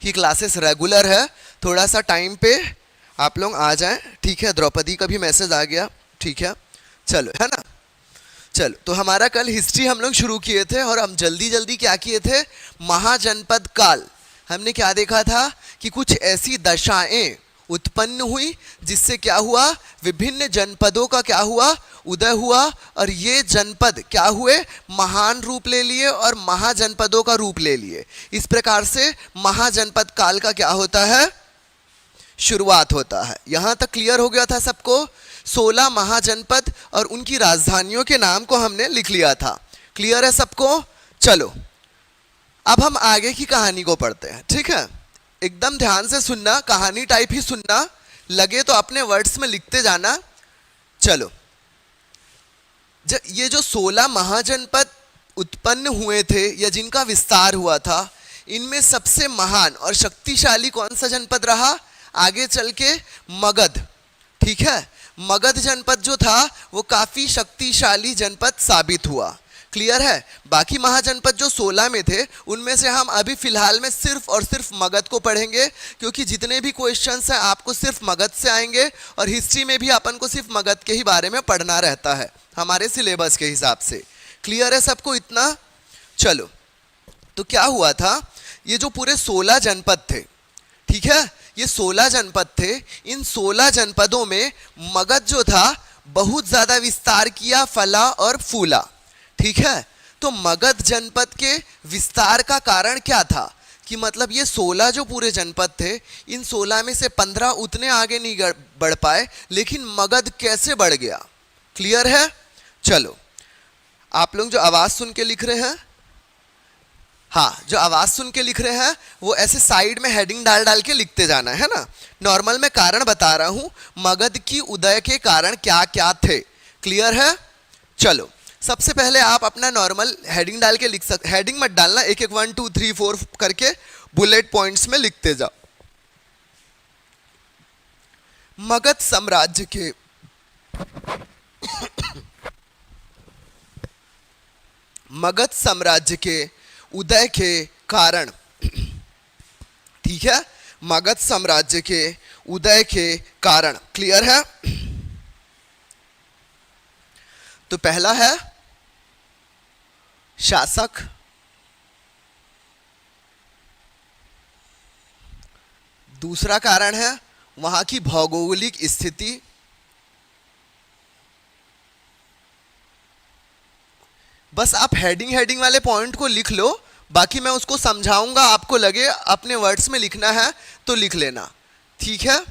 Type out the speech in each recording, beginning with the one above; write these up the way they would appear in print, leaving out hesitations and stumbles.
कि classes regular है, थोड़ा सा टाइम पे आप लोग आ जाएं, ठीक है। द्रौपदी का भी मैसेज आ गया, ठीक है, चलो, है ना। चलो, तो हमारा कल हिस्ट्री हम लोग शुरू किए थे और हम जल्दी जल्दी क्या किए थे, महाजनपद काल। हमने क्या देखा था कि कुछ ऐसी दशाएं उत्पन्न हुई जिससे क्या हुआ, विभिन्न जनपदों का क्या हुआ, उदय हुआ, और ये जनपद क्या हुए, महान रूप ले लिए और महाजनपदों का रूप ले लिए। इस प्रकार से महाजनपद काल का क्या होता है, शुरुआत होता है। यहां तक क्लियर हो गया था सबको। 16 महाजनपद और उनकी राजधानियों के नाम को हमने लिख लिया था। क्लियर है सबको। चलो, अब हम आगे की कहानी को पढ़ते हैं, ठीक है। एकदम ध्यान से सुनना, कहानी टाइप ही सुनना, लगे तो अपने वर्ड्स में लिखते जाना। चलो, ये जो 16 महाजनपद उत्पन्न हुए थे या जिनका विस्तार हुआ था, इनमें सबसे महान और शक्तिशाली कौन सा जनपद रहा, आगे चल के मगध, ठीक है। मगध जनपद जो था वो काफी शक्तिशाली जनपद साबित हुआ। क्लियर है। बाकी महाजनपद जो 16 में थे उनमें से हम अभी फिलहाल में सिर्फ और सिर्फ मगध को पढ़ेंगे, क्योंकि जितने भी क्वेश्चंस हैं आपको सिर्फ मगध से आएंगे और हिस्ट्री में भी अपन को सिर्फ मगध के ही बारे में पढ़ना रहता है हमारे सिलेबस के हिसाब से। क्लियर है सबको इतना। चलो, तो क्या हुआ था, ये जो पूरे 16 जनपद थे, ठीक है, ये 16 जनपद थे। इन 16 जनपदों में मगध जो था बहुत ज्यादा विस्तार किया, फला और फूला, ठीक है। तो मगध जनपद के विस्तार का कारण क्या था कि मतलब ये 16 जो पूरे जनपद थे, इन 16 में से 15 उतने आगे नहीं बढ़ पाए, लेकिन मगध कैसे बढ़ गया। क्लियर है। चलो, आप लोग जो आवाज सुन के लिख रहे हैं, हाँ, जो आवाज सुन के लिख रहे हैं वो ऐसे साइड में हेडिंग डाल डाल के लिखते जाना है ना। नॉर्मल मैं कारण बता रहा हूं, मगध की उदय के कारण क्या क्या थे। क्लियर है। चलो, सबसे पहले आप अपना नॉर्मल हेडिंग डाल के लिख सकते, हेडिंग मत डालना, एक एक 1 2 3 4 करके बुलेट पॉइंट्स में लिखते जाओ। मगध साम्राज्य के मगध साम्राज्य के उदय के कारण, ठीक है, मगध साम्राज्य के उदय के कारण। क्लियर है। तो पहला है शासक, दूसरा कारण है वहां की भौगोलिक स्थिति, बस आप हेडिंग वाले पॉइंट को लिख लो, बाकी मैं उसको समझाऊंगा, आपको लगे अपने वर्ड्स में लिखना है तो लिख लेना, ठीक है।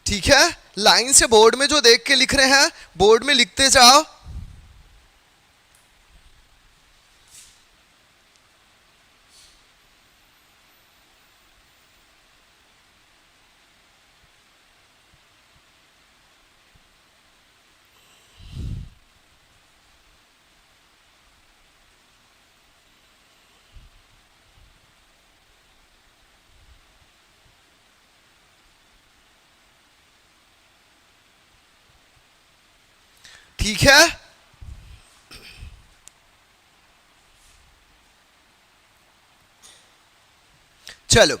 ठीक है, लाइन से बोर्ड में जो देख के लिख रहे हैं बोर्ड में लिखते जाओ। ठीक है। चलो,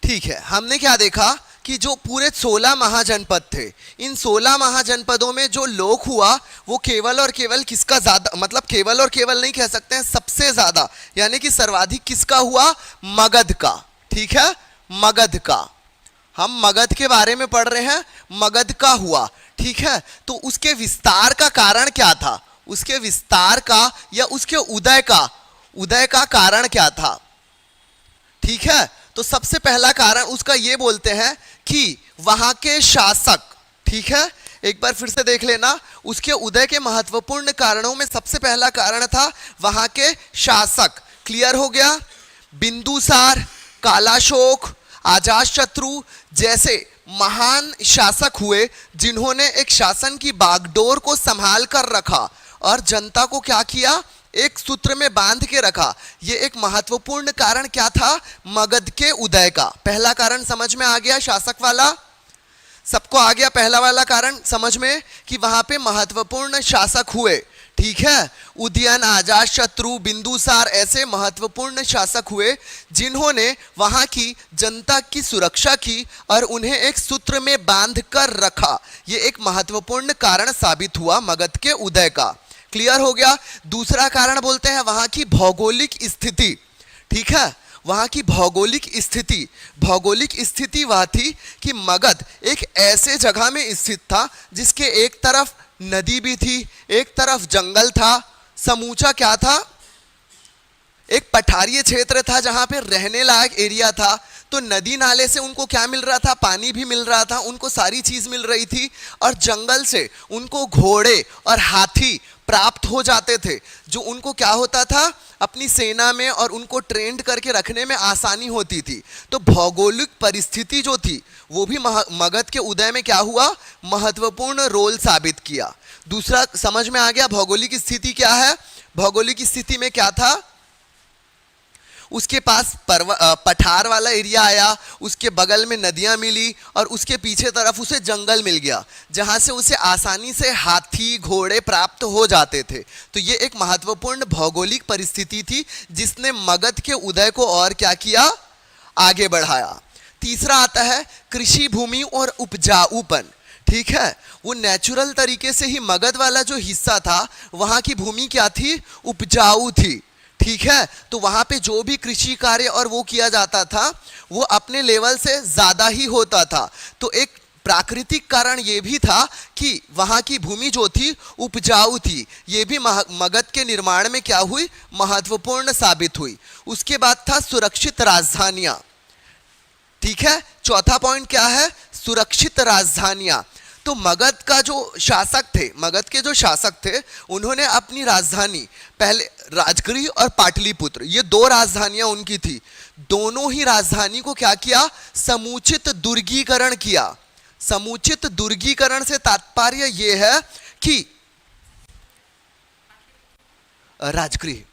ठीक है, हमने क्या देखा कि जो पूरे 16 महाजनपद थे, इन 16 महाजनपदों में जो लोक हुआ वो केवल और केवल किसका ज्यादा, मतलब केवल और केवल नहीं कह सकते हैं, सबसे ज्यादा यानी कि सर्वाधिक किसका हुआ, मगध का। ठीक है, मगध का, हम मगध के बारे में पढ़ रहे हैं, मगध का हुआ। ठीक है, तो उसके विस्तार का कारण क्या था, उसके विस्तार का या उसके उदय का कारण क्या था। ठीक है, तो सबसे पहला कारण उसका ये बोलते हैं कि वहां के शासक, ठीक है, एक बार फिर से देख लेना, उसके उदय के महत्वपूर्ण कारणों में सबसे पहला कारण था वहां के शासक। क्लियर हो गया। बिंदुसार, कालाशोक, अजातशत्रु जैसे महान शासक हुए जिन्होंने एक शासन की बागडोर को संभाल कर रखा और जनता को क्या किया, एक सूत्र में बांध के रखा। ये एक महत्वपूर्ण कारण क्या था, मगध के उदय का। पहला कारण समझ में आ गया, शासक वाला सबको आ गया। पहला वाला कारण समझ में कि वहां पे महत्वपूर्ण शासक हुए, ठीक है। उदयन, अजातशत्रु, बिंदुसार ऐसे महत्वपूर्ण शासक हुए जिन्होंने वहां की जनता की सुरक्षा की और उन्हें एक सूत्र में बांध कर रखा। ये एक महत्वपूर्ण कारण साबित हुआ मगध के उदय का। क्लियर हो गया। दूसरा कारण बोलते हैं वहां की भौगोलिक स्थिति, ठीक है। वहां की भौगोलिक स्थिति, भौगोलिक स्थिति वह थी कि मगध एक ऐसे जगह में स्थित था जिसके एक तरफ नदी भी थी, एक तरफ जंगल था, समूचा क्या था, एक पठारीय क्षेत्र था जहां पे रहने लायक एरिया था। तो नदी नाले से उनको क्या मिल रहा था, पानी भी मिल रहा था, उनको सारी चीज मिल रही थी। और जंगल से उनको घोड़े और हाथी प्राप्त हो जाते थे, जो उनको क्या होता था, अपनी सेना में और उनको ट्रेंड करके रखने में आसानी होती थी। तो भौगोलिक परिस्थिति जो थी वो भी मगध के उदय में क्या हुआ, महत्वपूर्ण रोल साबित किया। दूसरा समझ में आ गया, भौगोलिक स्थिति क्या है। भौगोलिक स्थिति में क्या था, उसके पास पठार वाला एरिया आया, उसके बगल में नदियां मिली और उसके पीछे तरफ उसे जंगल मिल गया जहां से उसे आसानी से हाथी घोड़े प्राप्त हो जाते थे। तो ये एक महत्वपूर्ण भौगोलिक परिस्थिति थी जिसने मगध के उदय को और क्या किया, आगे बढ़ाया। तीसरा आता है कृषि भूमि और उपजाऊपन, ठीक है। वो नेचुरल तरीके से ही मगध वाला जो हिस्सा था वहां की भूमि क्या थी, उपजाऊ थी, ठीक है। तो वहां पे जो भी कृषि कार्य और वो किया जाता था वो अपने लेवल से ज्यादा ही होता था। तो एक प्राकृतिक कारण ये भी था कि वहां की भूमि जो थी उपजाऊ थी। ये भी मगध के निर्माण में क्या हुई, महत्वपूर्ण साबित हुई। उसके बाद था सुरक्षित राजधानियां, ठीक है। चौथा पॉइंट क्या है, सुरक्षित राजधानियां। तो मगध का जो शासक थे, मगध के जो शासक थे, उन्होंने अपनी राजधानी पहले राजगृह और पाटलिपुत्र, ये दो राजधानियां उनकी थी। दोनों ही राजधानी को क्या किया, समुचित दुर्गीकरण किया। समुचित दुर्गीकरण से तात्पर्य यह है कि राजगृह,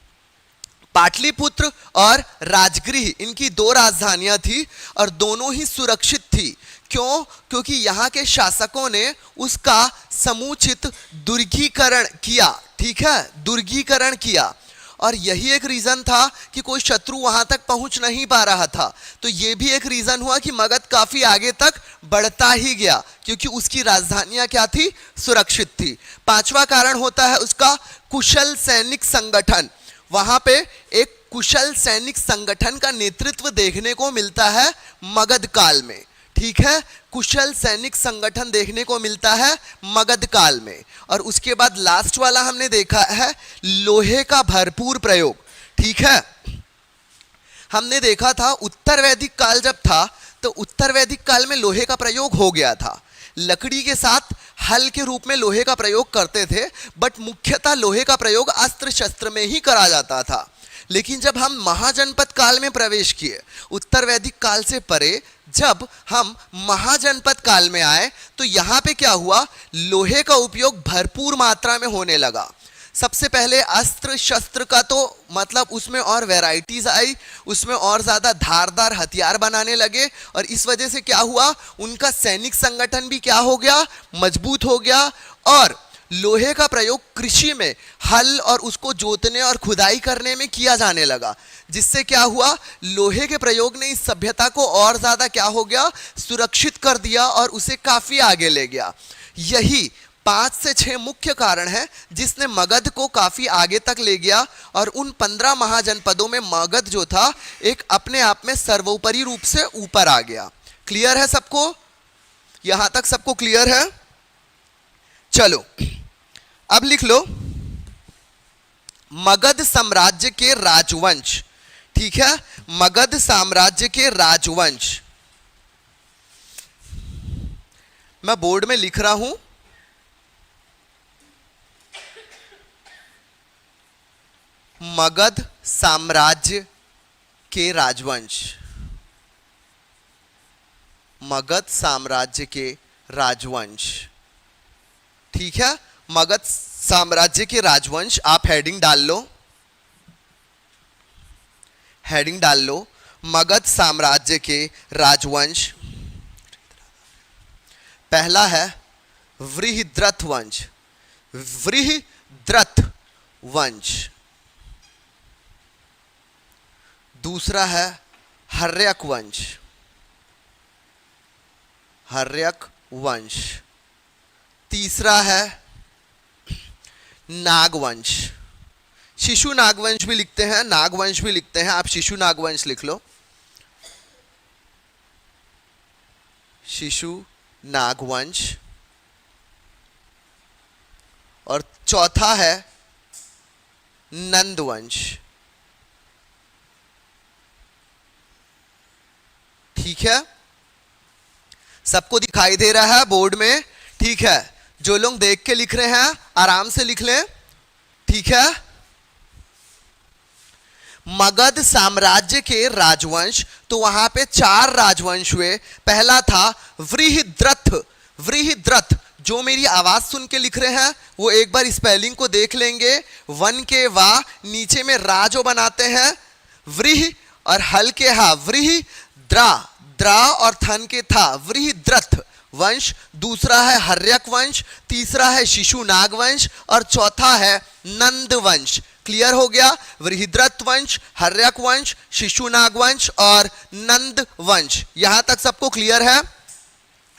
पाटलिपुत्र और राजगृह, इनकी दो राजधानियां थी और दोनों ही सुरक्षित थी। क्यों, क्योंकि यहाँ के शासकों ने उसका समुचित दुर्गीकरण किया, ठीक है, दुर्गीकरण किया। और यही एक रीजन था कि कोई शत्रु वहां तक पहुंच नहीं पा रहा था। तो यह भी एक रीजन हुआ कि मगध काफी आगे तक बढ़ता ही गया क्योंकि उसकी राजधानियां क्या थी, सुरक्षित थी। पांचवा कारण होता है उसका कुशल सैनिक संगठन। वहां पे एक कुशल सैनिक संगठन का नेतृत्व देखने को मिलता है मगध काल में, ठीक है। कुशल सैनिक संगठन देखने को मिलता है मगध काल में। और उसके बाद लास्ट वाला हमने देखा है लोहे का भरपूर प्रयोग, ठीक है। हमने देखा था उत्तर वैदिक काल जब था तो उत्तर वैदिक काल में लोहे का प्रयोग हो गया था। लकड़ी के साथ हल के रूप में लोहे का प्रयोग करते थे, बट मुख्यतः लोहे का प्रयोग अस्त्र शस्त्र में ही करा जाता था। लेकिन जब हम महाजनपद काल में प्रवेश किए, उत्तर वैदिक काल से परे जब हम महाजनपद काल में आए तो यहाँ पे क्या हुआ, लोहे का उपयोग भरपूर मात्रा में होने लगा। सबसे पहले अस्त्र शस्त्र का तो मतलब उसमें और वैरायटीज आई, उसमें और ज्यादा धारदार हथियार बनाने लगे और इस वजह से क्या हुआ, उनका सैनिक संगठन भी क्या हो गया, मजबूत हो गया। और लोहे का प्रयोग कृषि में हल और उसको जोतने और खुदाई करने में किया जाने लगा, जिससे क्या हुआ, लोहे के प्रयोग ने इस सभ्यता को और ज्यादा क्या हो गया, सुरक्षित कर दिया और उसे काफी आगे ले गया। यही 5 से 6 मुख्य कारण है जिसने मगध को काफी आगे तक ले गया और उन 15 महाजनपदों में मगध जो था एक अपने आप में सर्वोपरि रूप से ऊपर आ गया। क्लियर है सबको, यहां तक सबको क्लियर है। चलो अब लिख लो मगध साम्राज्य के राजवंश, ठीक है, मगध साम्राज्य के राजवंश। मैं बोर्ड में लिख रहा हूं, मगध साम्राज्य के राजवंश, मगध साम्राज्य के राजवंश। ठीक है, मगध साम्राज्य के राजवंश। आप हेडिंग डाल लो, हेडिंग डाल लो, मगध साम्राज्य के राजवंश। पहला है वृहद्रथ वंश, वृहद्रथ वंश। दूसरा है हर्यक वंश, हर्यक वंश। तीसरा है नागवंश, शिशु नागवंश भी लिखते हैं, नागवंश भी लिखते हैं, आप शिशु नागवंश लिख लो, शिशु नागवंश। और चौथा है नंदवंश। ठीक है, सबको दिखाई दे रहा है बोर्ड में? ठीक है, जो लोग देख के लिख रहे हैं आराम से लिख लें। ठीक है, मगध साम्राज्य के राजवंश, तो वहां पे 4 राजवंश हुए। पहला था वृहद्रथ, वृहद्रथ। जो मेरी आवाज सुन के लिख रहे हैं वो एक बार स्पेलिंग को देख लेंगे। वन के वा, नीचे में रा जो बनाते हैं, वृह और हल के हा, वृह द्रा, द्रा और थन के था, वृहद्रथ वंश। दूसरा है हर्यक वंश, तीसरा है शिशु नागवंश और चौथा है नंद वंश। क्लियर हो गया? वृहद्रथ वंश, हर्यक वंश, शिशु नागवंश और नंद वंश। यहां तक सबको क्लियर है?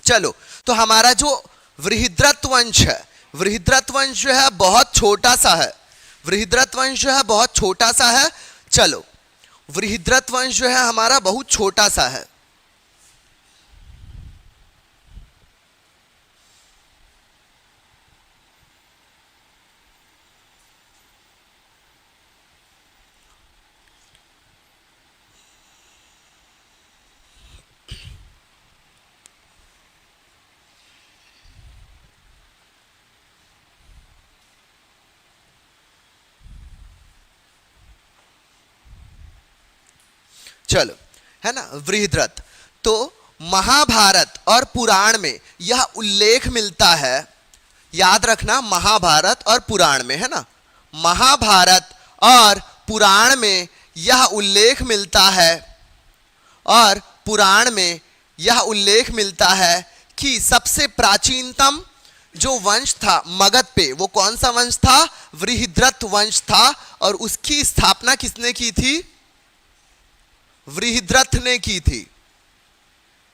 चलो, तो हमारा जो वृहद्रथ वंश है, वृहद्रथ वंश जो है बहुत छोटा सा है, वृहद्रथ वंश जो है बहुत छोटा सा है। चलो, वृहद्रथ वंश जो है हमारा बहुत छोटा सा है। चलो, है ना, वृहद्रथ। तो महाभारत और पुराण में यह उल्लेख मिलता है, याद रखना, महाभारत और पुराण में, है ना, महाभारत और पुराण में यह उल्लेख मिलता है, और पुराण में यह उल्लेख मिलता है कि सबसे प्राचीनतम जो वंश था मगध पे, वो कौन सा वंश था? वृहद्रथ वंश था। और उसकी स्थापना किसने की थी? वृहद्रथ ने की थी।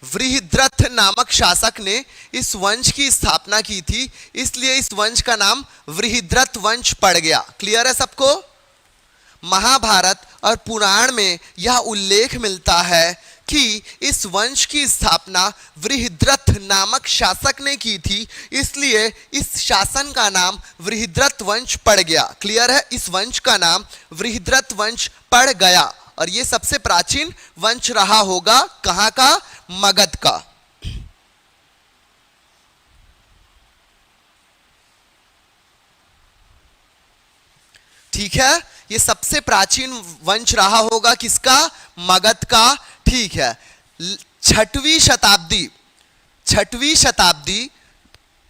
वृहद्रथ नामक शासक ने इस वंश की स्थापना की थी, इसलिए इस वंश का नाम वृहद्रथ वंश पड़ गया। क्लियर है सबको? महाभारत और पुराण में यह उल्लेख मिलता है कि इस वंश की स्थापना वृहद्रथ नामक शासक ने की थी, इसलिए इस शासन का नाम वृहद्रथ वंश पड़ गया। क्लियर है? इस वंश का नाम वृहद्रथ वंश पड़ गया। और ये सबसे प्राचीन वंश रहा होगा, कहां का? मगध का। ठीक है, ये सबसे प्राचीन वंश रहा होगा किसका? मगध का। ठीक है, 6वीं शताब्दी, 6वीं शताब्दी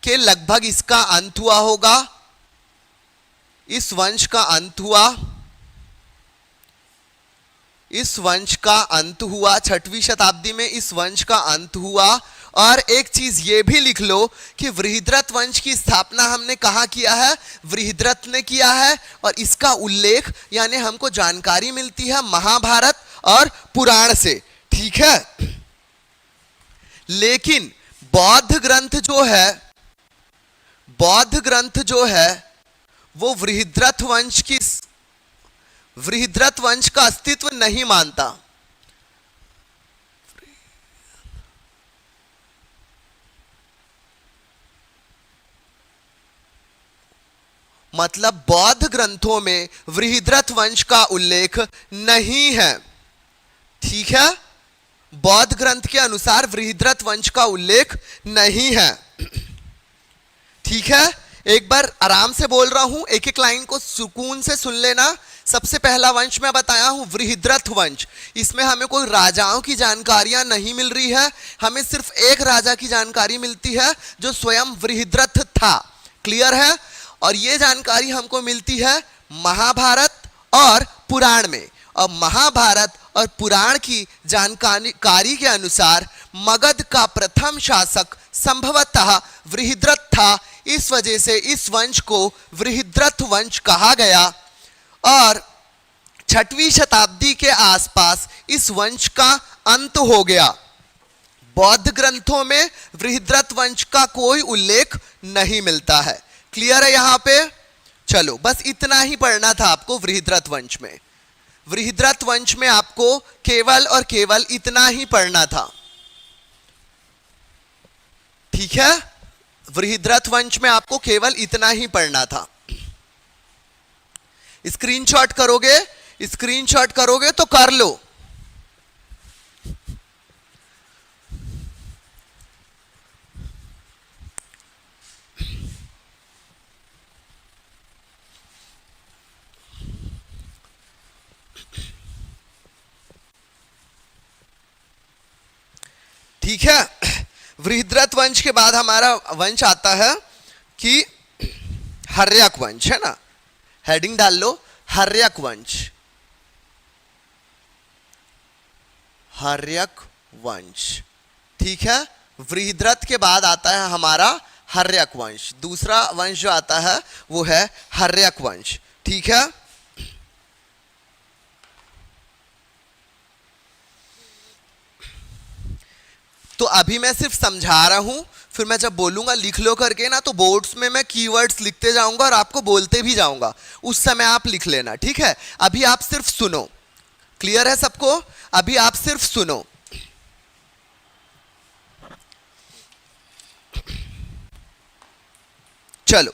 के लगभग इसका अंत हुआ होगा, इस वंश का अंत हुआ, इस वंश का अंत हुआ, 6वीं शताब्दी में इस वंश का अंत हुआ। और एक चीज ये भी लिख लो कि वृहद्रथ वंश की स्थापना हमने कहाँ किया है? वृहद्रथ ने किया है। और इसका उल्लेख यानी हमको जानकारी मिलती है महाभारत और पुराण से। ठीक है, लेकिन बौद्ध ग्रंथ जो है, बौद्ध ग्रंथ जो है वो वृहद्रथ वंश का अस्तित्व नहीं मानता। मतलब बौद्ध ग्रंथों में वृहद्रथ वंश का उल्लेख नहीं है। ठीक है, बौद्ध ग्रंथ के अनुसार वृहद्रथ वंश का उल्लेख नहीं है। ठीक है, एक बार आराम से बोल रहा हूं, एक एक लाइन को सुकून से सुन लेना। सबसे पहला वंश मैं बताया हूं वृहद्रथ वंश। इसमें हमें कोई राजाओं की जानकारियां नहीं मिल रही है, हमें सिर्फ एक राजा की जानकारी मिलती है जो स्वयं वृहद्रथ था। क्लियर है? और ये जानकारी हमको मिलती है महाभारत और पुराण में। और महाभारत और पुराण की जानकारी के अनुसार मगध का प्रथम शासक संभवतः वृहद्रथ था। इस वजह से इस वंश को वृहद्रथ वंश कहा गया। और 6वीं शताब्दी के आसपास इस वंश का अंत हो गया। बौद्ध ग्रंथों में वृहद्रथ वंश का कोई उल्लेख नहीं मिलता है। क्लियर है यहां पे? चलो बस इतना ही पढ़ना था आपको वृहद्रथ वंश में। वृहद्रथ वंश में आपको केवल और केवल इतना ही पढ़ना था। ठीक है? वृहद्रथ वंश में आपको केवल इतना ही पढ़ना था। स्क्रीनशॉट करोगे? स्क्रीनशॉट करोगे तो कर लो। ठीक है? वृहद्रथ वंश के बाद हमारा वंश आता है कि हर्यक वंश, है ना? हेडिंग डाल लो, हर्यक वंश। हर्यक वंश। ठीक है? वृहद्रथ के बाद आता है हमारा हर्यक वंश। दूसरा वंश जो आता है वो है हर्यक वंश। ठीक है? तो अभी मैं सिर्फ समझा रहा हूं, फिर मैं जब बोलूंगा लिख लो करके ना, तो बोर्ड्स में मैं कीवर्ड्स लिखते जाऊंगा और आपको बोलते भी जाऊंगा, उस समय आप लिख लेना। ठीक है? अभी आप सिर्फ सुनो। क्लियर है सबको? अभी आप सिर्फ सुनो। चलो,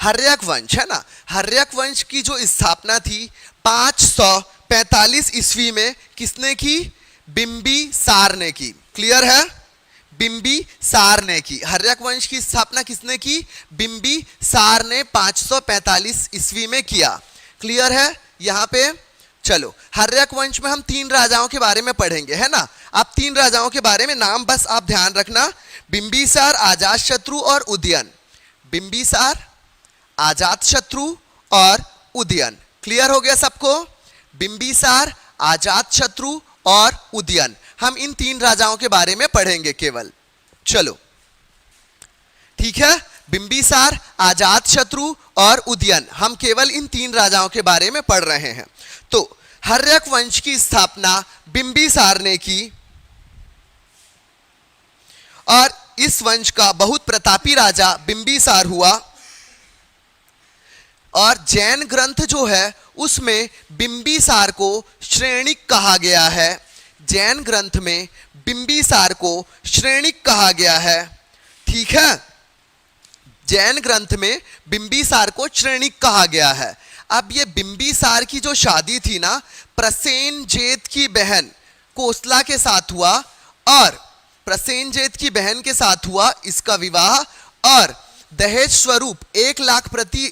हर्यक वंश, है ना? हर्यक वंश की जो स्थापना थी 545 ईस्वी में किसने की? बिंबिसार ने की। क्लियर है? बिंबिसार ने की। हर्यक वंश की स्थापना किसने की? बिंबिसार ने 545 ईस्वी में किया। क्लियर है यहां पे? चलो, हर्यक वंश में हम 3 राजाओं के बारे में पढ़ेंगे, है ना? आप 3 राजाओं के बारे में नाम बस आप ध्यान रखना, बिंबिसार, अजातशत्रु और उदयन। बिंबिसार, अजातशत्रु और उदयन। क्लियर हो गया सबको? बिंबिसार, अजातशत्रु और उदयन, हम इन 3 राजाओं के बारे में पढ़ेंगे केवल। चलो, ठीक है? बिंबिसार, अजातशत्रु और उदयन, हम केवल इन 3 राजाओं के बारे में पढ़ रहे हैं। तो हर्यक वंश की स्थापना बिंबिसार ने की और इस वंश का बहुत प्रतापी राजा बिंबिसार हुआ। और जैन ग्रंथ जो है उसमें बिंबिसार को श्रेणिक कहा गया है। जैन ग्रंथ में बिंबिसार को श्रेणिक कहा गया है। ठीक है? जैन ग्रंथ में बिंबिसार को श्रेणिक कहा गया है। अब ये बिंबिसार की जो शादी थी ना, प्रसेनजेत की बहन कोसला के साथ हुआ, और प्रसेनजेत की बहन के साथ हुआ इसका विवाह, और दहेज स्वरूप 1 लाख प्रति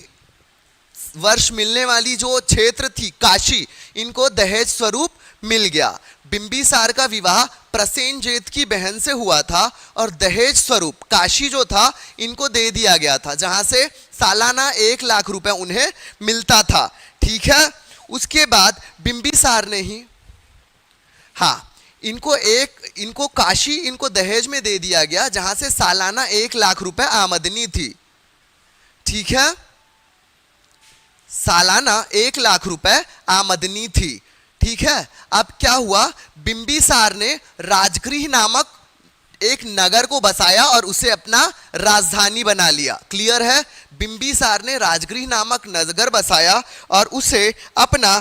वर्ष मिलने वाली जो क्षेत्र थी काशी, इनको दहेज स्वरूप मिल गया। बिंबिसार का विवाह प्रसेनजेत की बहन से हुआ था और दहेज स्वरूप काशी जो था इनको दे दिया गया था, जहां से सालाना 1 लाख रुपए उन्हें मिलता था। ठीक है? उसके बाद बिंबिसार ने ही, हाँ, इनको काशी इनको दहेज में दे दिया गया, जहां से सालाना 1 लाख रुपए आमदनी थी। ठीक है? सालाना 1 लाख रुपए आमदनी थी। ठीक है? अब क्या हुआ? बिंबिसार ने राजगृह नामक एक नगर को बसाया और उसे अपना राजधानी बना लिया। क्लियर है? बिंबिसार ने राजगृह नामक नगर बसाया और उसे अपना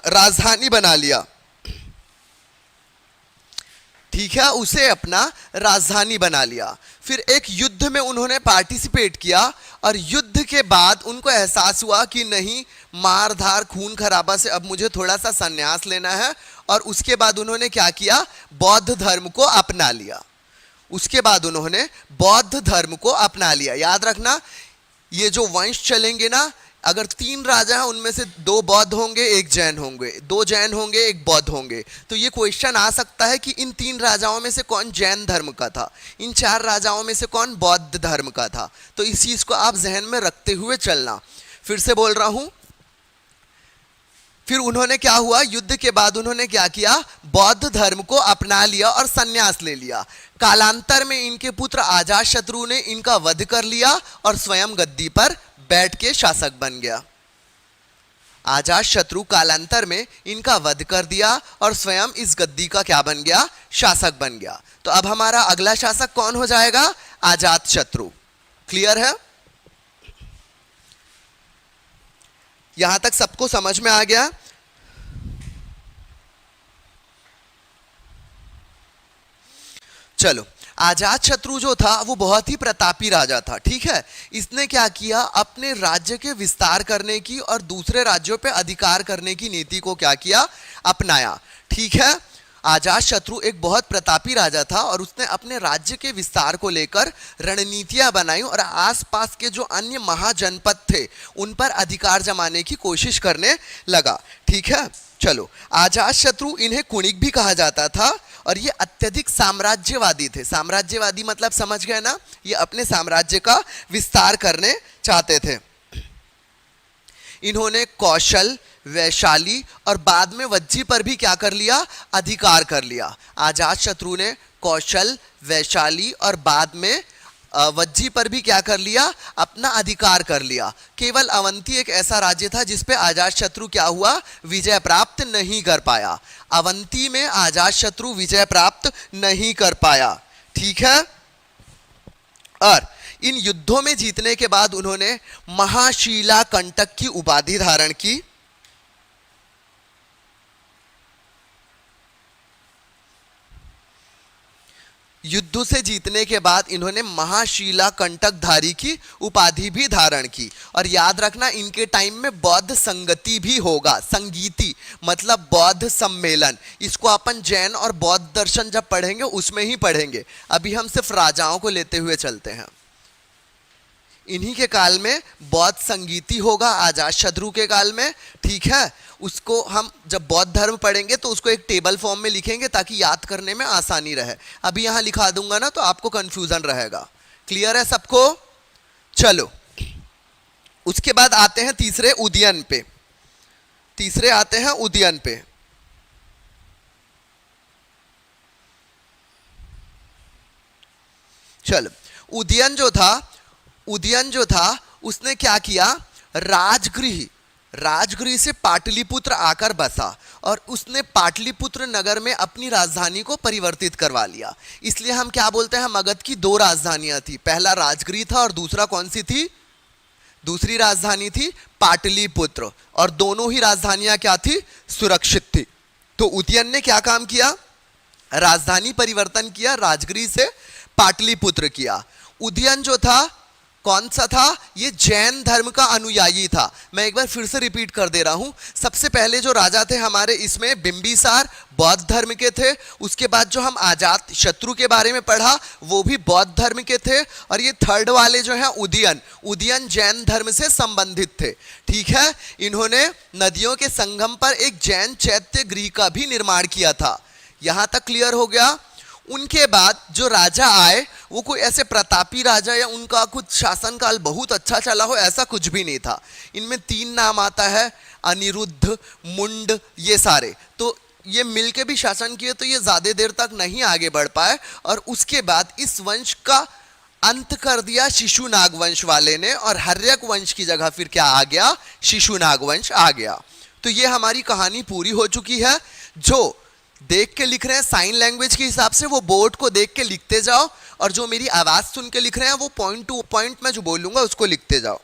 राजधानी बना लिया। ठीक है? उसे अपना राजधानी बना लिया। फिर एक युद्ध में उन्होंने पार्टिसिपेट किया और युद्ध के बाद उनको एहसास हुआ कि नहीं, मार धार खून खराबा से अब मुझे थोड़ा सा संन्यास लेना है, और उसके बाद उन्होंने क्या किया? बौद्ध धर्म को अपना लिया। उसके बाद उन्होंने बौद्ध धर्म को अपना लिया। याद रखना, ये जो वंश चलेंगे ना, अगर 3 राजा हैं उनमें से 2 बौद्ध होंगे, 1 जैन होंगे, 2 जैन होंगे, 1 बौद्ध होंगे, तो ये क्वेश्चन आ सकता है कि इन 3 राजाओं में से कौन जैन धर्म का था, इन 4 राजाओं में से कौन बौद्ध धर्म का था। तो इस चीज को आप जहन में रखते हुए चलना। फिर से बोल रहा हूं, फिर उन्होंने क्या हुआ, युद्ध के बाद उन्होंने क्या किया, बौद्ध धर्म को अपना लिया और संन्यास ले लिया। कालांतर में इनके पुत्र अजातशत्रु ने इनका वध कर लिया और स्वयं गद्दी पर बैठ के शासक बन गया। अजातशत्रु कालांतर में इनका वध कर दिया और स्वयं इस गद्दी का क्या बन गया, शासक बन गया। तो अब हमारा अगला शासक कौन हो जाएगा, अजातशत्रु। क्लियर है? यहां तक सबको समझ में आ गया? चलो, अजातशत्रु जो था वो बहुत ही प्रतापी राजा था, ठीक है। इसने क्या किया, अपने राज्य के विस्तार करने की और दूसरे राज्यों पे अधिकार करने की नीति को क्या किया, अपनाया, ठीक है। अजातशत्रु एक बहुत प्रतापी राजा था और उसने अपने राज्य के विस्तार को लेकर रणनीतियां बनाई और आसपास के जो अन्य महाजनपद थे उन पर अधिकार जमाने की कोशिश करने लगा, ठीक है। चलो, अजातशत्रु, इन्हें कुणिक भी कहा जाता था और ये अत्यधिक साम्राज्यवादी थे। साम्राज्यवादी मतलब समझ गए ना, ये अपने साम्राज्य का विस्तार करने चाहते थे। इन्होंने कौशल, वैशाली और बाद में वज्जी पर भी क्या कर लिया, अधिकार कर लिया। अजातशत्रु ने कौशल, वैशाली और बाद में वज्जी पर भी क्या कर लिया, अपना अधिकार कर लिया। केवल अवंती एक ऐसा राज्य था जिस पे अजातशत्रु क्या हुआ, विजय प्राप्त नहीं कर पाया। अवंती में अजातशत्रु विजय प्राप्त नहीं कर पाया, ठीक है। और इन युद्धों में जीतने के बाद उन्होंने महाशीला कंटक की उपाधि धारण की। युद्ध से जीतने के बाद इन्होंने महाशीला कंटकधारी की उपाधि भी धारण की। और याद रखना, इनके टाइम में बौद्ध संगति भी होगा। संगीति मतलब बौद्ध सम्मेलन, इसको अपन जैन और बौद्ध दर्शन जब पढ़ेंगे उसमें ही पढ़ेंगे। अभी हम सिर्फ राजाओं को लेते हुए चलते हैं। इन्हीं के काल में बौद्ध संगीति होगा, अजातशत्रु के काल में, ठीक है। उसको हम जब बौद्ध धर्म पढ़ेंगे तो उसको एक टेबल फॉर्म में लिखेंगे ताकि याद करने में आसानी रहे। अभी यहां लिखा दूंगा ना तो आपको कंफ्यूजन रहेगा। क्लियर है सबको? चलो, उसके बाद आते हैं तीसरे उदयन पे। तीसरे आते हैं उदयन पे। चलो, उदयन जो था उसने क्या किया, राजगृह से पाटलिपुत्र आकर बसा और उसने पाटलिपुत्र नगर में अपनी राजधानी को परिवर्तित करवा लिया। इसलिए हम क्या बोलते हैं, मगध की 2 राजधानियां थी। पहला राजगृह था और दूसरा कौन सी थी, दूसरी राजधानी थी पाटलिपुत्र। और दोनों ही राजधानियां क्या थी, सुरक्षित थी। तो उदयन ने क्या काम किया, राजधानी परिवर्तन किया, राजगृह से पाटलिपुत्र किया। उदयन जो था कौन सा था, ये जैन धर्म का अनुयायी था। मैं एक बार फिर से रिपीट कर दे रहा हूं। सबसे पहले जो राजा थे हमारे इसमें बिंबिसार बौद्ध धर्म के थे। उसके बाद जो हम अजातशत्रु के बारे में पढ़ा वो भी बौद्ध धर्म के थे। और ये थर्ड वाले जो हैं उदयन जैन धर्म से संबंधित थे, ठीक है। इन्होंने नदियों के संगम पर एक जैन चैत्य गृह का भी निर्माण किया था। यहां तक क्लियर हो गया? उनके बाद जो राजा आए वो कोई ऐसे प्रतापी राजा या उनका कुछ शासनकाल बहुत अच्छा चला हो, ऐसा कुछ भी नहीं था। इनमें 3 नाम आता है, अनिरुद्ध, मुंड, ये सारे। तो ये मिलके भी शासन किए तो ये ज्यादा देर तक नहीं आगे बढ़ पाए। और उसके बाद इस वंश का अंत कर दिया शिशुनाग वंश वाले ने और हर्यक वंश की जगह फिर क्या आ गया, शिशुनाग वंश आ गया। तो ये हमारी कहानी पूरी हो चुकी है। जो देख के लिख रहे हैं साइन लैंग्वेज के हिसाब से वो बोर्ड को देख के लिखते जाओ, और जो मेरी आवाज सुन के लिख रहे हैं वो पॉइंट टू पॉइंट में जो बोलूंगा उसको लिखते जाओ।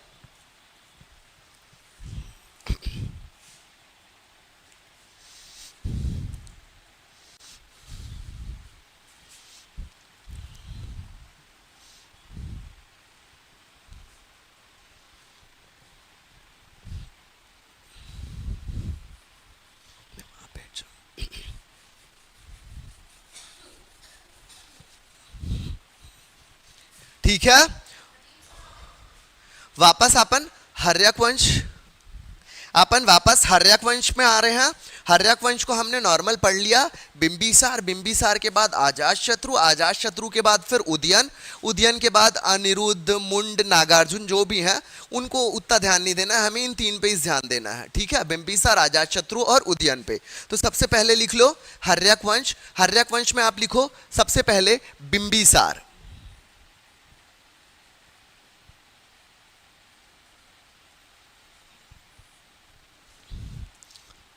ठीक है, वापस अपन वापस हर्यक वंश में आ रहे हैं। हर्यक वंश को हमने नॉर्मल पढ़ लिया। बिंबिसार के बाद अजातशत्रु के बाद फिर उदयन के बाद अनिरुद्ध, मुंड, नागार्जुन जो भी हैं उनको उतना ध्यान नहीं देना है, हमें इन 3 पे ही ध्यान देना है, ठीक है, बिंबिसार, अजातशत्रु और उदयन पे। तो सबसे पहले लिख लो हर्यक वंश में आप लिखो सबसे पहले बिंबिसार।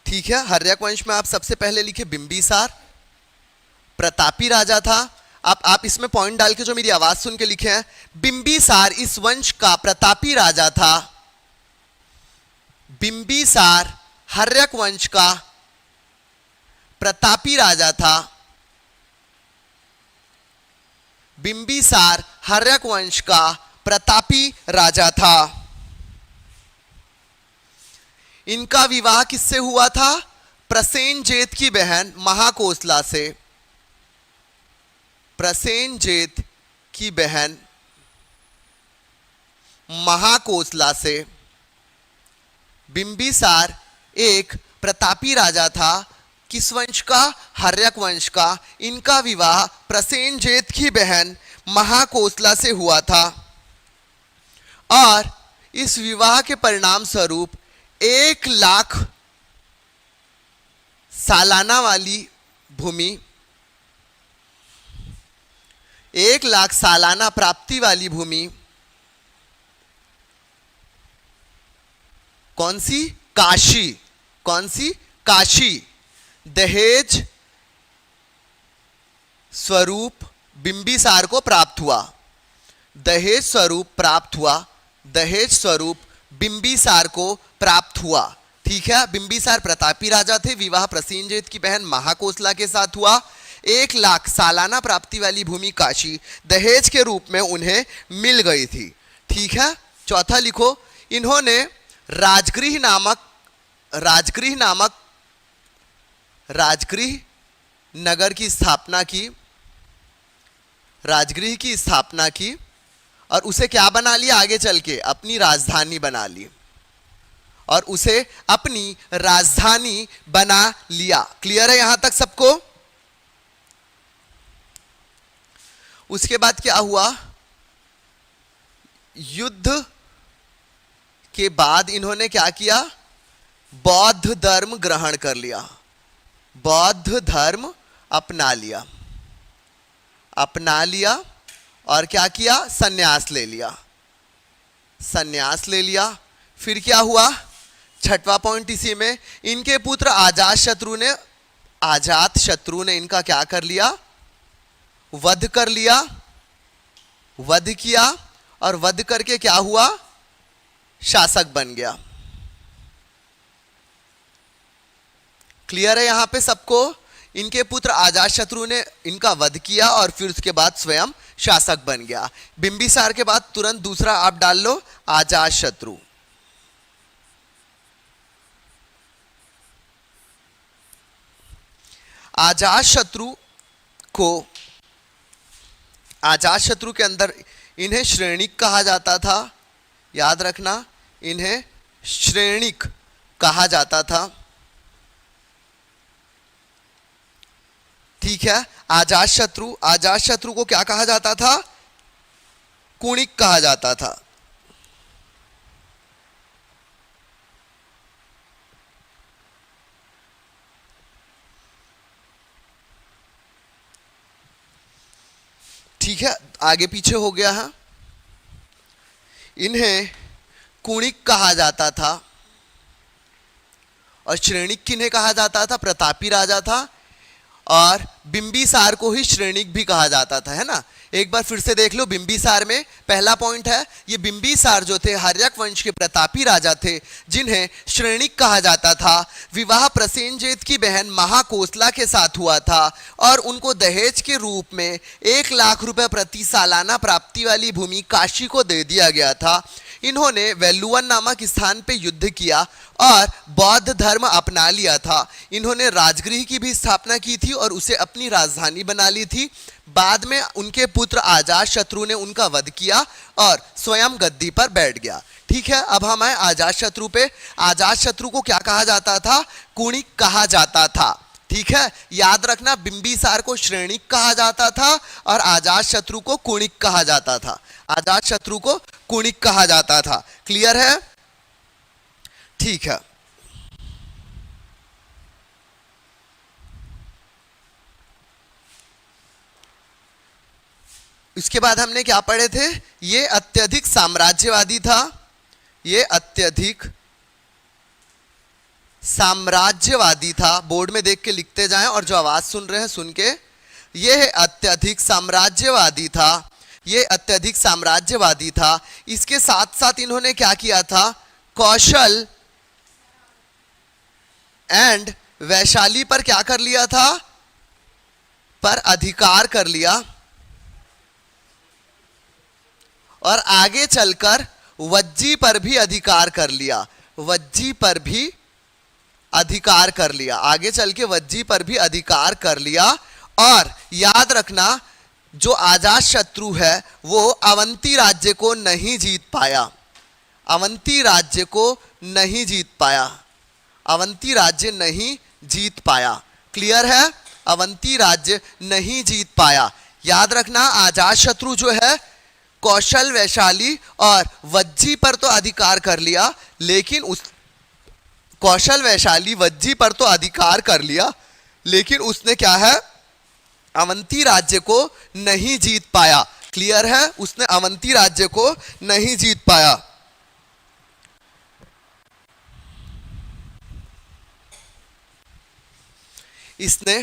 ठीक है, हर्यक वंश में आप सबसे पहले लिखे बिंबिसार, प्रतापी राजा था। आप इसमें पॉइंट डाल के जो मेरी आवाज सुन के लिखे हैं, बिंबिसार इस वंश का प्रतापी राजा था। बिंबिसार हर्यक वंश का प्रतापी राजा था। बिंबिसार हर्यक वंश का प्रतापी राजा था। इनका विवाह किससे हुआ था? प्रसेनजेत की बहन महाकोसला से। प्रसेनजेत की बहन महाकोसला से। बिंबिसार एक प्रतापी राजा था, किस वंश का? हर्यक वंश का। इनका विवाह प्रसेनजेत की बहन महाकोसला से हुआ था और इस विवाह के परिणाम स्वरूप 1 लाख सालाना वाली भूमि, 1 लाख सालाना प्राप्ति वाली भूमि कौन सी? काशी। कौन सी? काशी। दहेज स्वरूप बिंबिसार को प्राप्त हुआ। दहेज स्वरूप प्राप्त हुआ। दहेज स्वरूप बिंबिसार को प्राप्त हुआ। ठीक है, बिंबिसार प्रतापी राजा थे, विवाह प्रसेनजेत की बहन महाकोसला के साथ हुआ। 1 लाख सालाना प्राप्ति वाली भूमि काशी दहेज के रूप में उन्हें मिल गई थी। ठीक है, चौथा लिखो, इन्होंने राजगृह नगर की स्थापना की। राजगृह की स्थापना की और उसे क्या बना लिया? आगे चल के अपनी राजधानी बना ली और उसे अपनी राजधानी बना लिया। क्लियर है यहां तक सबको? उसके बाद क्या हुआ? युद्ध के बाद इन्होंने क्या किया? बौद्ध धर्म ग्रहण कर लिया। बौद्ध धर्म अपना लिया। अपना लिया और क्या किया? संन्यास ले लिया। संन्यास ले लिया। फिर क्या हुआ? छठवां पॉइंट इसी में, इनके पुत्र अजातशत्रु ने इनका क्या कर लिया? वध कर लिया। वध किया और वध करके क्या हुआ? शासक बन गया। क्लियर है यहां पे सबको? इनके पुत्र अजातशत्रु ने इनका वध किया और फिर उसके बाद स्वयं शासक बन गया। बिंबिसार के बाद तुरंत दूसरा आप डाल लो, अजातशत्रु। अजातशत्रु के अंदर इन्हें श्रेणिक कहा जाता था। याद रखना, इन्हें श्रेणिक कहा जाता था। ठीक है, अजातशत्रु को क्या कहा जाता था? कुणिक कहा जाता था। ठीक है, आगे पीछे हो गया है। इन्हें कुणिक कहा जाता था और श्रेणिक किन्हें कहा जाता था? प्रतापी राजा था और बिंबिसार को ही श्रेणिक भी कहा जाता था, है ना। एक बार फिर से देख लो, बिंबिसार में पहला पॉइंट है, ये बिंबिसार जो थे हर्यक वंश के प्रतापी राजा थे जिन्हें श्रेणिक कहा जाता था। विवाह प्रसेनजेत की बहन महाकोसला के साथ हुआ था और उनको दहेज के रूप में 1 लाख रुपए प्रति सालाना प्राप्ति वाली भूमि काशी को दे दिया गया था। इन्होंने वेल्लुवन नामक स्थान पे युद्ध किया और बौद्ध धर्म अपना लिया था। इन्होंने राजगृह की भी स्थापना की थी और उसे अपनी राजधानी बना ली थी। बाद में उनके पुत्र अजातशत्रु ने उनका वध किया और स्वयं गद्दी पर बैठ गया। ठीक है, अब हम आए अजातशत्रु पे। अजातशत्रु को क्या कहा जाता था? कुणिक कहा जाता था। ठीक है, याद रखना, बिंबिसार को श्रेणिक कहा जाता था और अजातशत्रु को कुणिक कहा जाता था। अजातशत्रु को कुणिक कहा जाता था। क्लियर है? ठीक है, इसके बाद हमने क्या पढ़े थे? ये अत्यधिक साम्राज्यवादी था। ये अत्यधिक साम्राज्यवादी था। बोर्ड में देख के लिखते जाएं और जो आवाज सुन रहे हैं सुन के। ये अत्यधिक साम्राज्यवादी था। ये अत्यधिक साम्राज्यवादी था। इसके साथ साथ इन्होंने क्या किया था? कौशल एंड वैशाली पर क्या कर लिया था? पर अधिकार कर लिया और आगे चलकर वज्जी पर भी अधिकार कर लिया। वज्जी पर भी अधिकार कर लिया। आगे चल के वज्जी पर भी अधिकार कर लिया। और याद रखना, जो अजातशत्रु है वो अवंती राज्य को नहीं जीत पाया। अवंती राज्य को नहीं जीत पाया। अवंती राज्य नहीं जीत पाया। क्लियर है? अवंती राज्य नहीं जीत पाया। याद रखना, अजातशत्रु जो है कौशल, वैशाली और वज्जी पर तो अधिकार कर लिया, लेकिन उस कौशल, वैशाली, वज्जी पर तो अधिकार कर लिया, लेकिन उसने क्या है? अवंती राज्य को नहीं जीत पाया। क्लियर है? उसने अवंती राज्य को नहीं जीत पाया। इसने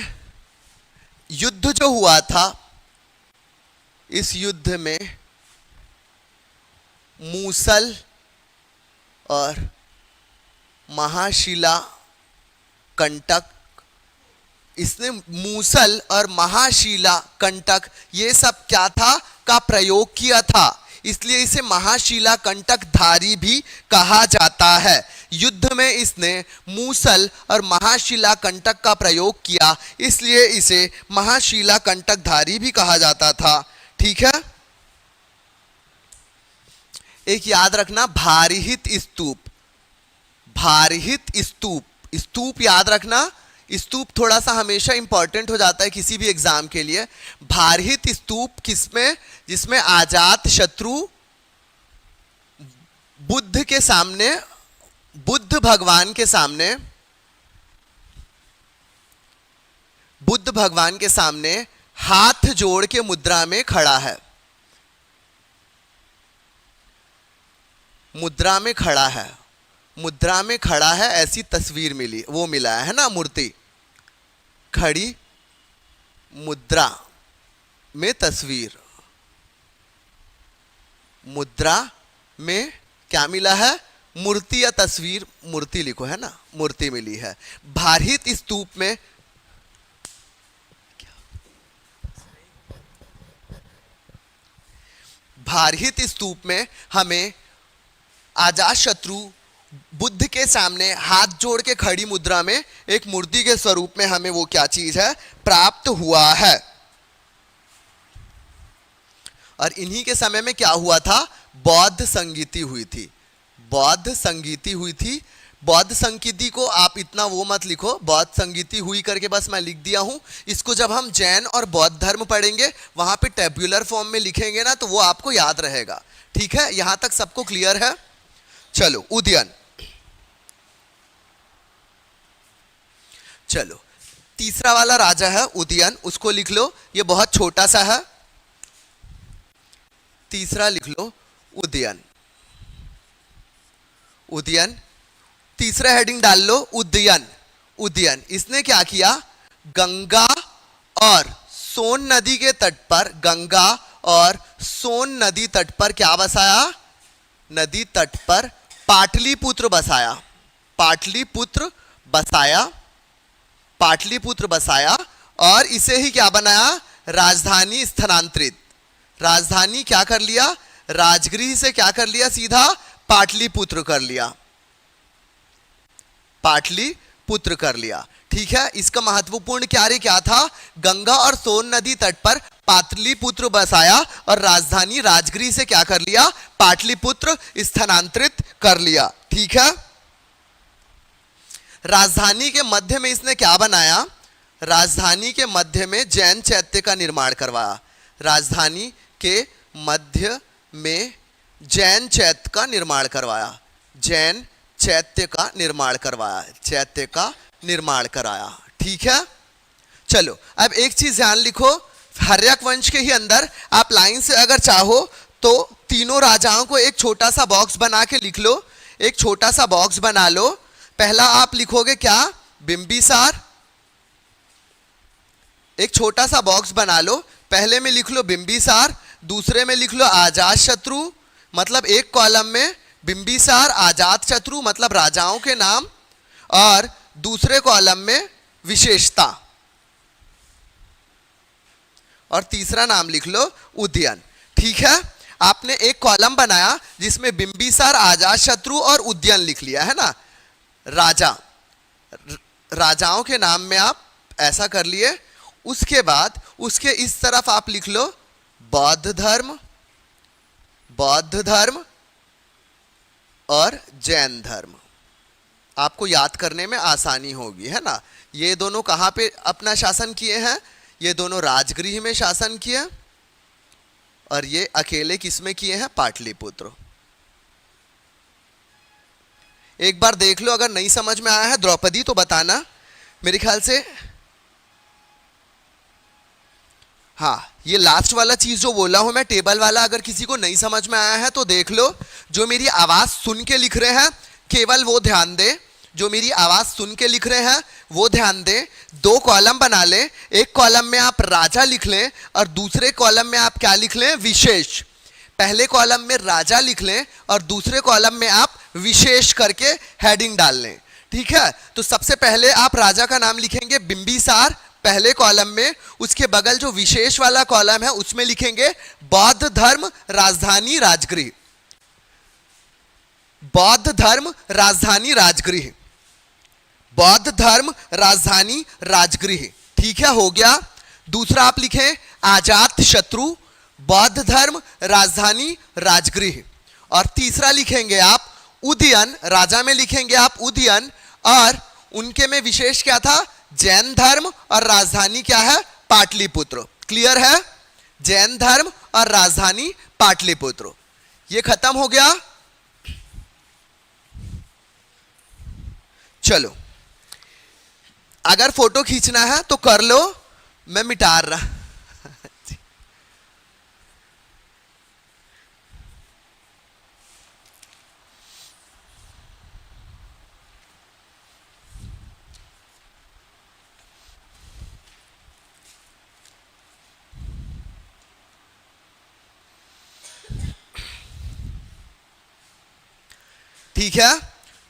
युद्ध जो हुआ था, इस युद्ध में मूसल और महाशिला कंटक, इसने मूसल और महाशिला कंटक ये सब क्या था? का प्रयोग किया था। इसलिए इसे महाशिला कंटक धारी भी कहा जाता है। युद्ध में इसने मूसल और महाशिला कंटक का प्रयोग किया, इसलिए इसे महाशिला कंटक धारी भी कहा जाता था। ठीक है, एक याद रखना, भारहित स्तूप। भारहित स्तूप, स्तूप याद रखना, स्तूप थोड़ा सा हमेशा इंपॉर्टेंट हो जाता है किसी भी एग्जाम के लिए। भारहित स्तूप किसमें? जिसमें अजातशत्रु बुद्ध के सामने, बुद्ध भगवान के सामने, बुद्ध भगवान के सामने हाथ जोड़ के मुद्रा में खड़ा है। मुद्रा में खड़ा है, मुद्रा में खड़ा है, ऐसी तस्वीर मिली, वो मिला है ना, मूर्ति खड़ी मुद्रा में तस्वीर। मुद्रा में क्या मिला है? मूर्ति या तस्वीर, मूर्ति लिखो है ना, मूर्ति मिली है। भारहित स्तूप में भारहित स्तूप में हमें अजातशत्रु बुद्ध के सामने हाथ जोड़ के खड़ी मुद्रा में एक मूर्ति के स्वरूप में हमें वो क्या चीज है? प्राप्त हुआ है। और इन्हीं के समय में क्या हुआ था? बौद्ध संगीति हुई थी। बौद्ध संगीति हुई थी। बौद्ध संगीति को आप इतना वो मत लिखो, बौद्ध संगीति हुई करके बस मैं लिख दिया हूं। इसको जब हम जैन और बौद्ध धर्म पढ़ेंगे वहां पे टेब्युलर फॉर्म में लिखेंगे ना, तो वो आपको याद रहेगा। ठीक है, यहां तक सबको क्लियर है? चलो, उदयन। चलो, तीसरा वाला राजा है उदयन, उसको लिख लो। ये बहुत छोटा सा है, तीसरा लिख लो, उदयन। उदयन, तीसरा हेडिंग डाल लो, उदयन। उदयन, इसने क्या किया? गंगा और सोन नदी के तट पर, गंगा और सोन नदी तट पर क्या बसाया? नदी तट पर पाटलिपुत्र बसाया। पाटलिपुत्र बसाया, पाटलिपुत्र बसाया और इसे ही क्या बनाया? राजधानी स्थानांतरित। राजधानी क्या कर लिया? राजगृह से क्या कर लिया? सीधा पाटलिपुत्र कर लिया। पाटलिपुत्र कर लिया। ठीक है, इसका महत्वपूर्ण कार्य क्या था? गंगा और सोन नदी तट पर पाटलिपुत्र बसाया और राजधानी राजगृह से क्या कर लिया? पाटलिपुत्र स्थानांतरित कर लिया। ठीक है, राजधानी के मध्य में इसने क्या बनाया? राजधानी के मध्य में जैन चैत्य का निर्माण करवाया। राजधानी के मध्य में जैन चैत्य का निर्माण करवाया। जैन चैत्य का निर्माण करवाया। चैत्य का निर्माण कराया। ठीक है, चलो अब एक चीज ध्यान लिखो, हर्यक वंश के ही अंदर आप लाइन से अगर चाहो तो तीनों राजाओं को एक छोटा सा बॉक्स बना के लिख लो। एक छोटा सा बॉक्स बना लो। पहला आप लिखोगे क्या? बिंबिसार। एक छोटा सा बॉक्स बना लो, पहले में लिख लो बिंबिसार, दूसरे में लिख लो अजात शत्रु, मतलब एक कॉलम में बिंबिसार अजात शत्रु मतलब राजाओं के नाम, और दूसरे कॉलम में विशेषता, और तीसरा नाम लिख लो उदयन। ठीक है, आपने एक कॉलम बनाया जिसमें बिंबिसार अजात शत्रु और उदयन लिख लिया है ना। राजाओं के नाम में आप ऐसा कर लिए। उसके बाद उसके इस तरफ आप लिख लो बौद्ध धर्म, बौद्ध धर्म और जैन धर्म। आपको याद करने में आसानी होगी, है ना। ये दोनों कहां पे अपना शासन किए हैं? ये दोनों राजगृह में शासन किए, और ये अकेले किस में किए हैं? पाटलिपुत्र। एक बार देख लो, अगर नहीं समझ में आया है द्रौपदी तो बताना। मेरे ख्याल से हाँ, ये लास्ट वाला चीज जो बोला हूं मैं, टेबल वाला, अगर किसी को नहीं समझ में आया है तो देख लो। जो मेरी आवाज सुन के लिख रहे हैं केवल वो ध्यान दे। जो मेरी आवाज सुन के लिख रहे हैं वो ध्यान दे। दो कॉलम बना ले, एक कॉलम में आप राजा लिख लें और दूसरे कॉलम में आप क्या लिख लें? विशेष। पहले कॉलम में राजा लिख लें और दूसरे कॉलम में आप विशेष करके हेडिंग डाल लें। ठीक है, तो सबसे पहले आप राजा का नाम लिखेंगे बिंबिसार पहले कॉलम में, उसके बगल जो विशेष वाला कॉलम है उसमें लिखेंगे बौद्ध धर्म राजधानी राजगृह। बौद्ध धर्म राजधानी राजगृह, बौद्ध धर्म राजधानी राजगृह। ठीक है, हो गया। दूसरा आप लिखें अजात शत्रु, बौद्ध धर्म राजधानी राजगृह, और तीसरा लिखेंगे आप उदयन, राजा में लिखेंगे आप उदयन, और उनके में विशेष क्या था? जैन धर्म, और राजधानी क्या है? पाटलिपुत्र। क्लियर है? जैन धर्म और राजधानी पाटलिपुत्र। ये खत्म हो गया। चलो, अगर फोटो खींचना है तो कर लो, मैं मिटा रहा। ठीक है,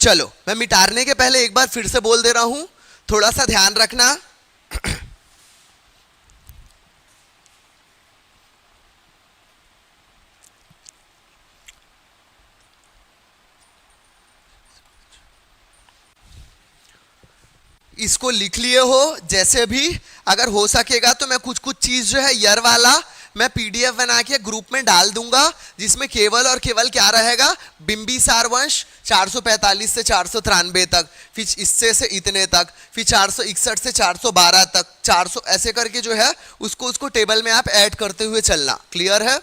चलो मैं मिटाने के पहले एक बार फिर से बोल दे रहा हूं, थोड़ा सा ध्यान रखना। इसको लिख लिए हो जैसे भी, अगर हो सकेगा तो मैं कुछ कुछ चीज जो है ईयर वाला मैं पीडीएफ बना के ग्रुप में डाल दूंगा, जिसमें केवल और केवल क्या रहेगा? बिंबिसार वंश 445 से 493 तक, फिर इससे से इतने तक, फिर 461 से 412 तक, 400 ऐसे करके जो है उसको टेबल में आप ऐड करते हुए चलना। क्लियर है?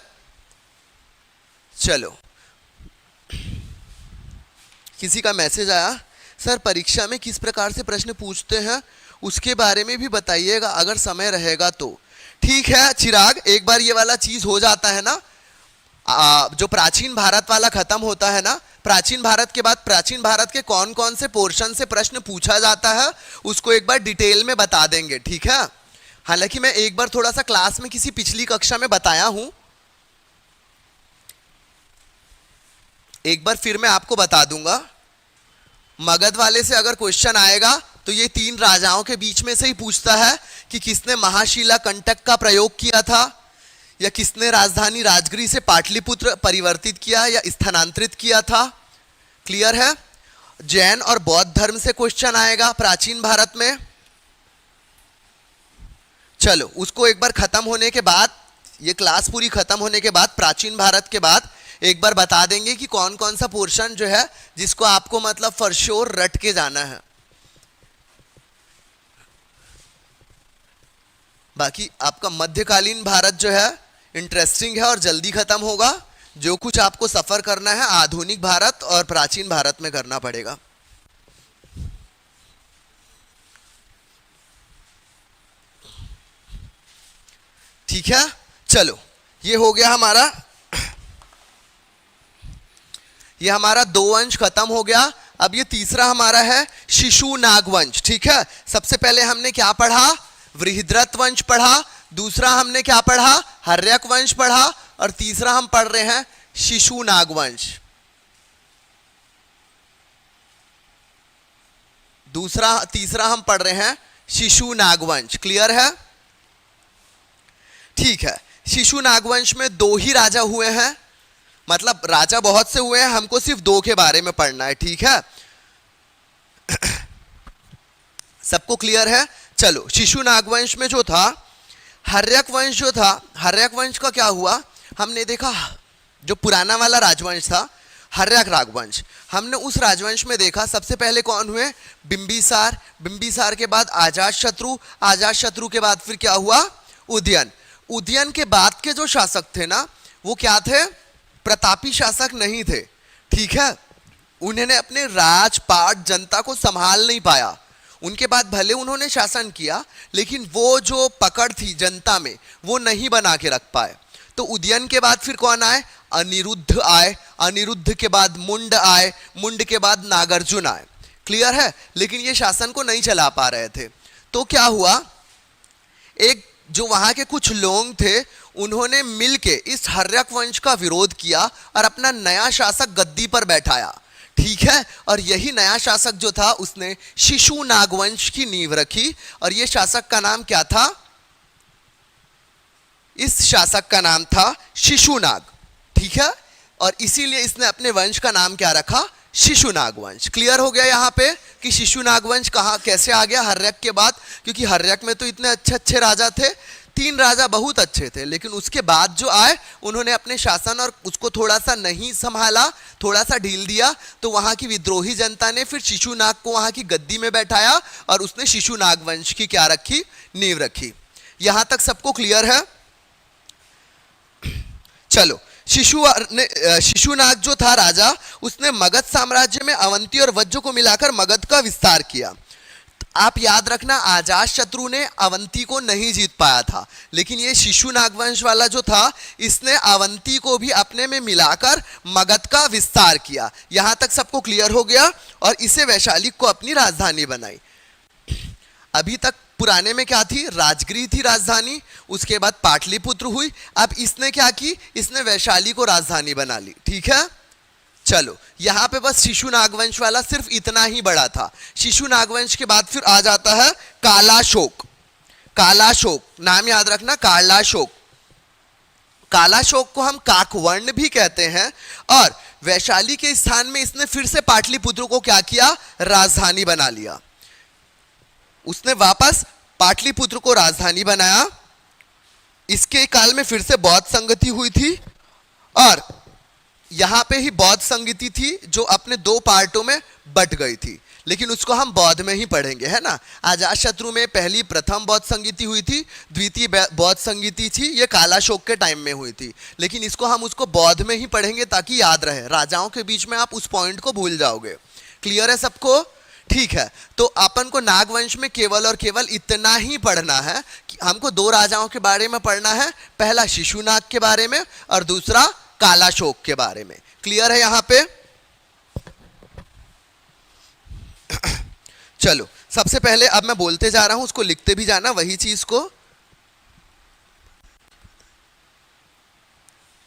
चलो, किसी का मैसेज आया, सर परीक्षा में किस प्रकार से प्रश्न पूछते हैं उसके बारे में भी बताइएगा अगर समय रहेगा तो। ठीक है चिराग, एक बार ये वाला चीज हो जाता है ना, जो प्राचीन भारत वाला खत्म होता है ना, प्राचीन भारत के बाद प्राचीन भारत के कौन कौन से पोर्शन से प्रश्न पूछा जाता है उसको एक बार डिटेल में बता देंगे। ठीक है, हालांकि मैं एक बार थोड़ा सा क्लास में किसी पिछली कक्षा में बताया हूं, एक बार फिर मैं आपको बता दूंगा। मगध वाले से अगर क्वेश्चन आएगा तो ये तीन राजाओं के बीच में से ही पूछता है कि किसने महाशिला कंटक का प्रयोग किया था, या किसने राजधानी राजगृह से पाटलिपुत्र परिवर्तित किया या स्थानांतरित किया था। क्लियर है? जैन और बौद्ध धर्म से क्वेश्चन आएगा प्राचीन भारत में। चलो उसको एक बार खत्म होने के बाद, ये क्लास पूरी खत्म होने के बाद, प्राचीन भारत के बाद एक बार बता देंगे कि कौन कौन सा पोर्शन जो है जिसको आपको मतलब फॉर श्योर रट के जाना है। बाकी आपका मध्यकालीन भारत जो है इंटरेस्टिंग है और जल्दी खत्म होगा। जो कुछ आपको सफर करना है आधुनिक भारत और प्राचीन भारत में करना पड़ेगा। ठीक है, चलो ये हो गया हमारा, ये हमारा 2 वंश खत्म हो गया। अब ये तीसरा हमारा है शिशु नाग वंश। ठीक है, सबसे पहले हमने क्या पढ़ा, वृहद्रथ वंश पढ़ा, दूसरा हमने क्या पढ़ा, हर्यक वंश पढ़ा, और तीसरा हम पढ़ रहे हैं शिशु नाग वंश। तीसरा हम पढ़ रहे हैं शिशु नाग वंश। क्लियर है? ठीक है, शिशु नागवंश में 2 ही राजा हुए हैं, मतलब राजा बहुत से हुए हैं, हमको सिर्फ 2 के बारे में पढ़ना है। ठीक है, सबको क्लियर है? चलो, शिशु नागवंश में जो था हर्यक वंश, जो था हर्यक वंश का क्या हुआ, हमने देखा जो पुराना वाला राजवंश था हर्यक राजवंश, हमने उस राजवंश में देखा सबसे पहले कौन हुए, बिंबिसार, बिंबिसार के बाद अजातशत्रु, अजातशत्रु के बाद फिर क्या हुआ, उदयन। उदयन के बाद के जो शासक थे ना वो क्या थे, प्रतापी शासक नहीं थे। ठीक है, उन्होंने अपने राजपाट जनता को संभाल नहीं पाया। उनके बाद भले उन्होंने शासन किया लेकिन वो जो पकड़ थी जनता में वो नहीं बना के रख पाए। तो उदयन के बाद फिर कौन आए, अनिरुद्ध आए, अनिरुद्ध के बाद मुंड आए, मुंड के बाद नागार्जुन आए। क्लियर है? लेकिन ये शासन को नहीं चला पा रहे थे। तो क्या हुआ, एक जो वहां के कुछ लोग थे उन्होंने मिलके इस हर्यक वंश का विरोध किया और अपना नया शासक गद्दी पर बैठाया। ठीक है, और यही नया शासक जो था उसने शिशु नागवंश की नींव रखी, और ये शासक का नाम क्या था, इस शासक का नाम था शिशुनाग। ठीक है, और इसीलिए इसने अपने वंश का नाम क्या रखा, शिशु नागवंश। क्लियर हो गया यहाँ पे कि शिशु नागवंश कहाँ कैसे आ गया हर्यक के बाद, क्योंकि हर्यक में तो इतने अच्छे अच्छे राजा थे, 3 राजा बहुत अच्छे थे, लेकिन उसके बाद जो आए उन्होंने अपने शासन और उसको थोड़ा सा नहीं संभाला, थोड़ा सा ढील दिया, तो वहां की विद्रोही जनता ने फिर शिशुनाग को वहां की गद्दी में बैठाया और उसने शिशु नागवंश की क्या रखी, नींव रखी। यहां तक सबको क्लियर है? चलो, शिशुनाग जो था राजा, उसने मगध साम्राज्य में अवंती और वज्र को मिलाकर मगध का विस्तार किया। आप याद रखना, अजातशत्रु ने अवंती को नहीं जीत पाया था, लेकिन ये शिशु नागवंश वाला जो था इसने अवंती को भी अपने में मिलाकर मगध का विस्तार किया। यहां तक सबको क्लियर हो गया, और इसे वैशाली को अपनी राजधानी बनाई। अभी तक पुराने में क्या थी, राजगृह थी राजधानी, उसके बाद पाटलिपुत्र हुई, अब इसने क्या की, इसने वैशाली को राजधानी बना ली। ठीक है, चलो यहां पे बस शिशु नागवंश वाला सिर्फ इतना ही बड़ा था। शिशु नागवंश के बाद फिर आ जाता है कालाशोक। कालाशोक नाम याद रखना, कालाशोक। कालाशोक को हम काकवर्ण भी कहते हैं, और वैशाली के स्थान में इसने फिर से पाटलिपुत्र को क्या किया, राजधानी बना लिया। उसने वापस पाटलिपुत्र को राजधानी बनाया। इसके काल में फिर से बौद्ध संगति हुई थी, और यहां पे ही बौद्ध संगति थी जो अपने 2 पार्टों में बट गई थी, लेकिन उसको हम बौद्ध में ही पढ़ेंगे, है ना। अजातशत्रु में पहली प्रथम बौद्ध संगति हुई थी, द्वितीय बौद्ध संगति थी, ये कालाशोक के टाइम में हुई थी, लेकिन इसको हम उसको बौद्ध में ही पढ़ेंगे ताकि याद रहे। राजाओं के बीच में आप उस पॉइंट को भूल जाओगे। क्लियर है सबको? ठीक है, तो अपन को नागवंश में केवल और केवल इतना ही पढ़ना है कि हमको 2 राजाओं के बारे में पढ़ना है, पहला शिशुनाग के बारे में और दूसरा कालाशोक के बारे में। क्लियर है यहां पे? चलो, सबसे पहले अब मैं बोलते जा रहा हूं, उसको लिखते भी जाना वही चीज को।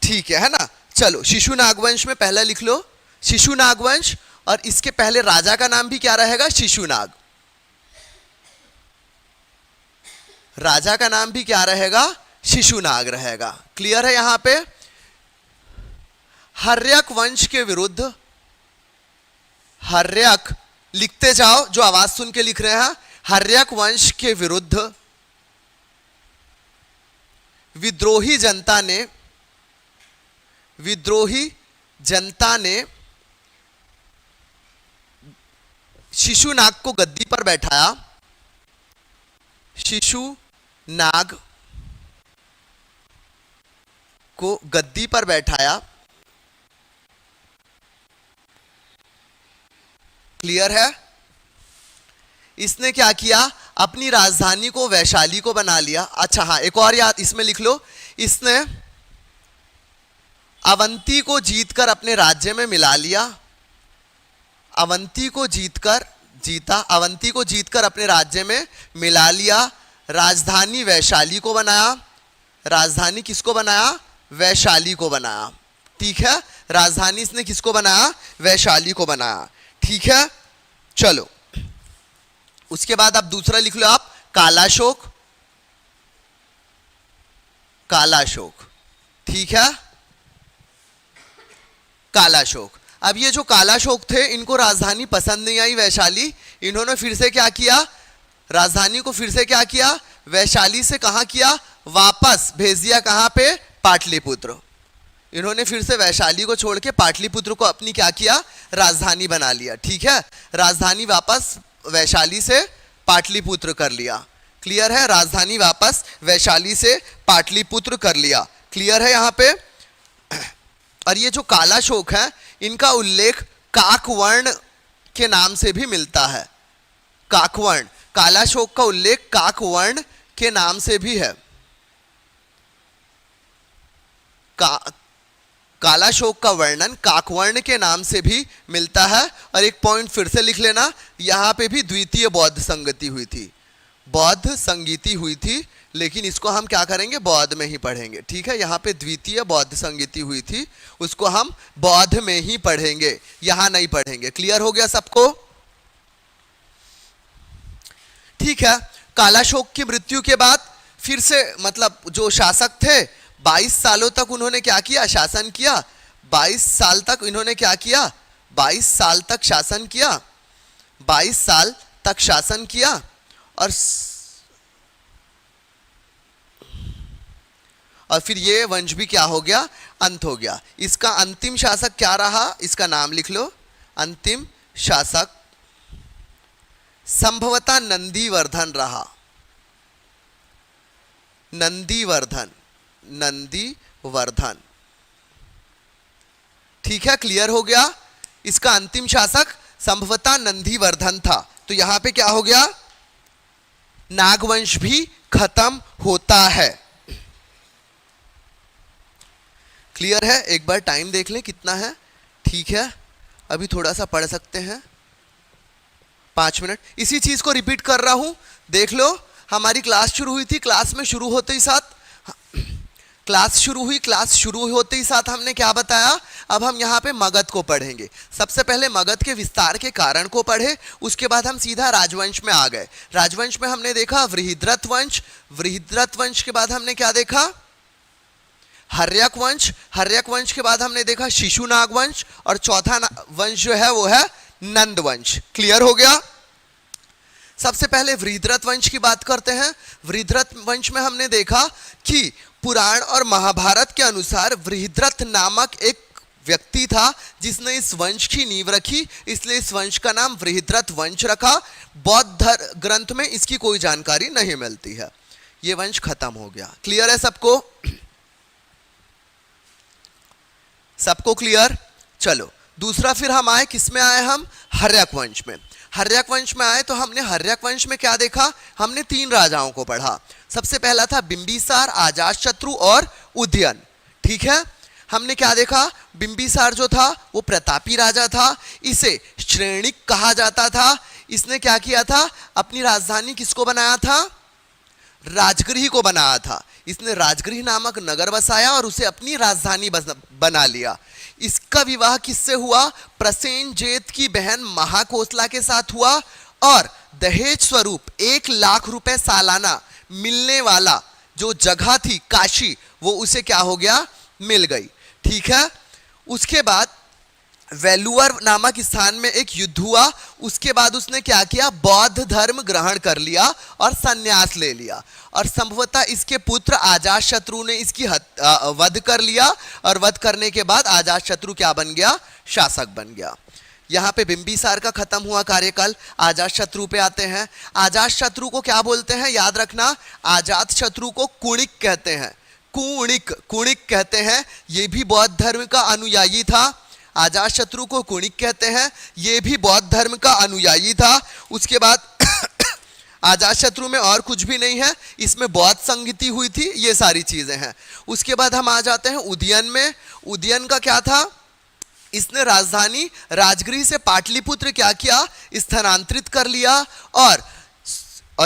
ठीक है ना। चलो, शिशु नागवंश में पहला लिख लो शिशु नागवंश, और इसके पहले राजा का नाम भी क्या रहेगा, शिशुनाग। राजा का नाम भी क्या रहेगा, शिशुनाग रहेगा। क्लियर है यहां पे? हर्यक वंश के विरुद्ध, हर्यक लिखते जाओ, जो आवाज सुन के लिख रहे हैं, हर्यक वंश के विरुद्ध विद्रोही जनता ने शिशुनाग को गद्दी पर बैठाया, शिशुनाग को गद्दी पर बैठाया। क्लियर है? इसने क्या किया? अपनी राजधानी को वैशाली को बना लिया। अच्छा हाँ, एक और याद इसमें लिख लो, इसने अवंती को जीतकर अपने राज्य में मिला लिया। अवंती को जीतकर अपने राज्य में मिला लिया। राजधानी वैशाली को बनाया। राजधानी किसको बनाया? वैशाली को बनाया। ठीक है, राजधानी इसने किसको बनाया? वैशाली को बनाया। ठीक है, चलो उसके बाद अब दूसरा लिख लो आप, कालाशोक। कालाशोक, ठीक है, कालाशोक। अब ये जो कालाशोक थे, इनको राजधानी पसंद नहीं आई वैशाली। इन्होंने फिर से क्या किया? राजधानी को फिर से क्या किया? वैशाली से कहां किया? वापस भेज दिया। कहां पे? पाटलिपुत्र। इन्होंने फिर से वैशाली को छोड़ के पाटलिपुत्र को अपनी क्या किया? राजधानी बना लिया। ठीक है, राजधानी वापस वैशाली से पाटलिपुत्र कर लिया। क्लियर है? राजधानी वापस वैशाली से पाटलिपुत्र कर लिया। क्लियर है यहां पे? और ये जो कालाशोक है, इनका उल्लेख काकवर्ण के नाम से भी मिलता है। काकवर्ण, कालाशोक का उल्लेख काकवर्ण के नाम से भी है। कालाशोक का वर्णन काकवर्ण के नाम से भी मिलता है। और एक पॉइंट फिर से लिख लेना, यहां पे भी द्वितीय बौद्ध संगति हुई थी, बौद्ध संगीति हुई थी, लेकिन इसको हम क्या करेंगे? बौद्ध में ही पढ़ेंगे। ठीक है, यहाँ पे द्वितीय बौद्ध संगीति हुई थी, उसको हम बौद्ध में ही पढ़ेंगे, यहां नहीं पढ़ेंगे। क्लियर हो गया सबको? ठीक है, कालाशोक की मृत्यु के बाद फिर से मतलब जो शासक थे, 22 सालों तक उन्होंने क्या किया? शासन किया। 22 साल तक इन्होंने क्या किया? 22 साल तक शासन किया। 22 साल तक शासन किया और फिर ये वंश भी क्या हो गया? अंत हो गया। इसका अंतिम शासक क्या रहा? इसका नाम लिख लो। अंतिम शासक संभवतः नंदीवर्धन रहा। नंदीवर्धन, नंदीवर्धन। ठीक है, क्लियर हो गया? इसका अंतिम शासक संभवतः नंदीवर्धन था। तो यहां पे क्या हो गया? नागवंश भी खत्म होता है। क्लियर है? एक बार टाइम देख लें कितना है। ठीक है, अभी थोड़ा सा पढ़ सकते हैं, 5 मिनट। इसी चीज को रिपीट कर रहा हूं, देख लो। हमारी क्लास शुरू हुई थी, क्लास शुरू होते ही साथ हमने क्या बताया? अब हम यहाँ पे मगध को पढ़ेंगे। सबसे पहले मगध के विस्तार के कारण को पढ़े, उसके बाद हम सीधा राजवंश में आ गए। राजवंश में हमने देखा वृहद्रथ वंश, वृहद्रथ वंश के बाद हमने क्या देखा? हर्यक वंश, हर्यक वंश के बाद हमने देखा शिशुनाग वंश, और चौथा वंश जो है वो है नंद वंश। क्लियर हो गया? सबसे पहले वृहद्रथ वंश की बात करते हैं। वृहद्रथ वंश में हमने देखा कि पुराण और महाभारत के अनुसार वृहद्रथ नामक एक व्यक्ति था जिसने इस वंश की नींव रखी, इसलिए इस वंश का नाम वृहद्रथ वंश रखा। बौद्ध ग्रंथ में इसकी कोई जानकारी नहीं मिलती है। यह वंश खत्म हो गया। क्लियर है सबको? सबको क्लियर? चलो दूसरा फिर हम आए, किस में आए? हम हर्यक वंश में। हर्यक वंश में आए तो हमने हर्यक वंश में क्या देखा? हमने 3 राजाओं को पढ़ा। सबसे पहला था बिंबिसार, अजातशत्रु और उदयन। ठीक है, हमने क्या देखा? बिंबिसार जो था वो प्रतापी राजा था, इसे श्रेणिक कहा जाता था। इसने क्या किया था? अपनी राजधानी किसको बनाया था? राजगृह को बनाया था। इसने राजगृह नामक नगर बसाया और उसे अपनी राजधानी बना लिया। इसका विवाह किससे हुआ? प्रसेनजेत की बहन महाकोसला के साथ हुआ, और दहेज स्वरूप 1 लाख रुपए सालाना मिलने वाला जो जगह थी काशी, वो उसे क्या हो गया? मिल गई। ठीक है, उसके बाद वेलुवर नामक स्थान में एक युद्ध हुआ। उसके बाद उसने क्या किया, बौद्ध धर्म ग्रहण कर लिया और संन्यास ले लिया, और संभवतः इसके पुत्र अजातशत्रु ने इसकी वध कर लिया, और वध करने के बाद अजातशत्रु क्या बन गया, शासक बन गया। यहाँ पे बिंबिसार का खत्म हुआ कार्यकाल। अजातशत्रु पे आते हैं। अजातशत्रु को क्या बोलते हैं, याद रखना, अजातशत्रु को कुणिक कहते हैं। कुणिक, कुणिक कहते हैं। ये भी बौद्ध धर्म का अनुयायी था। अजातशत्रु को कुणिक कहते हैं, ये भी बौद्ध धर्म का अनुयायी था। उसके बाद अजातशत्रु में और कुछ भी नहीं है, इसमें बौद्ध संगति हुई थी, ये सारी चीजें हैं। उसके बाद हम आ जाते हैं उदयन में। उदयन का क्या था, इसने राजधानी राजगृह से पाटलिपुत्र क्या किया, स्थानांतरित कर लिया। और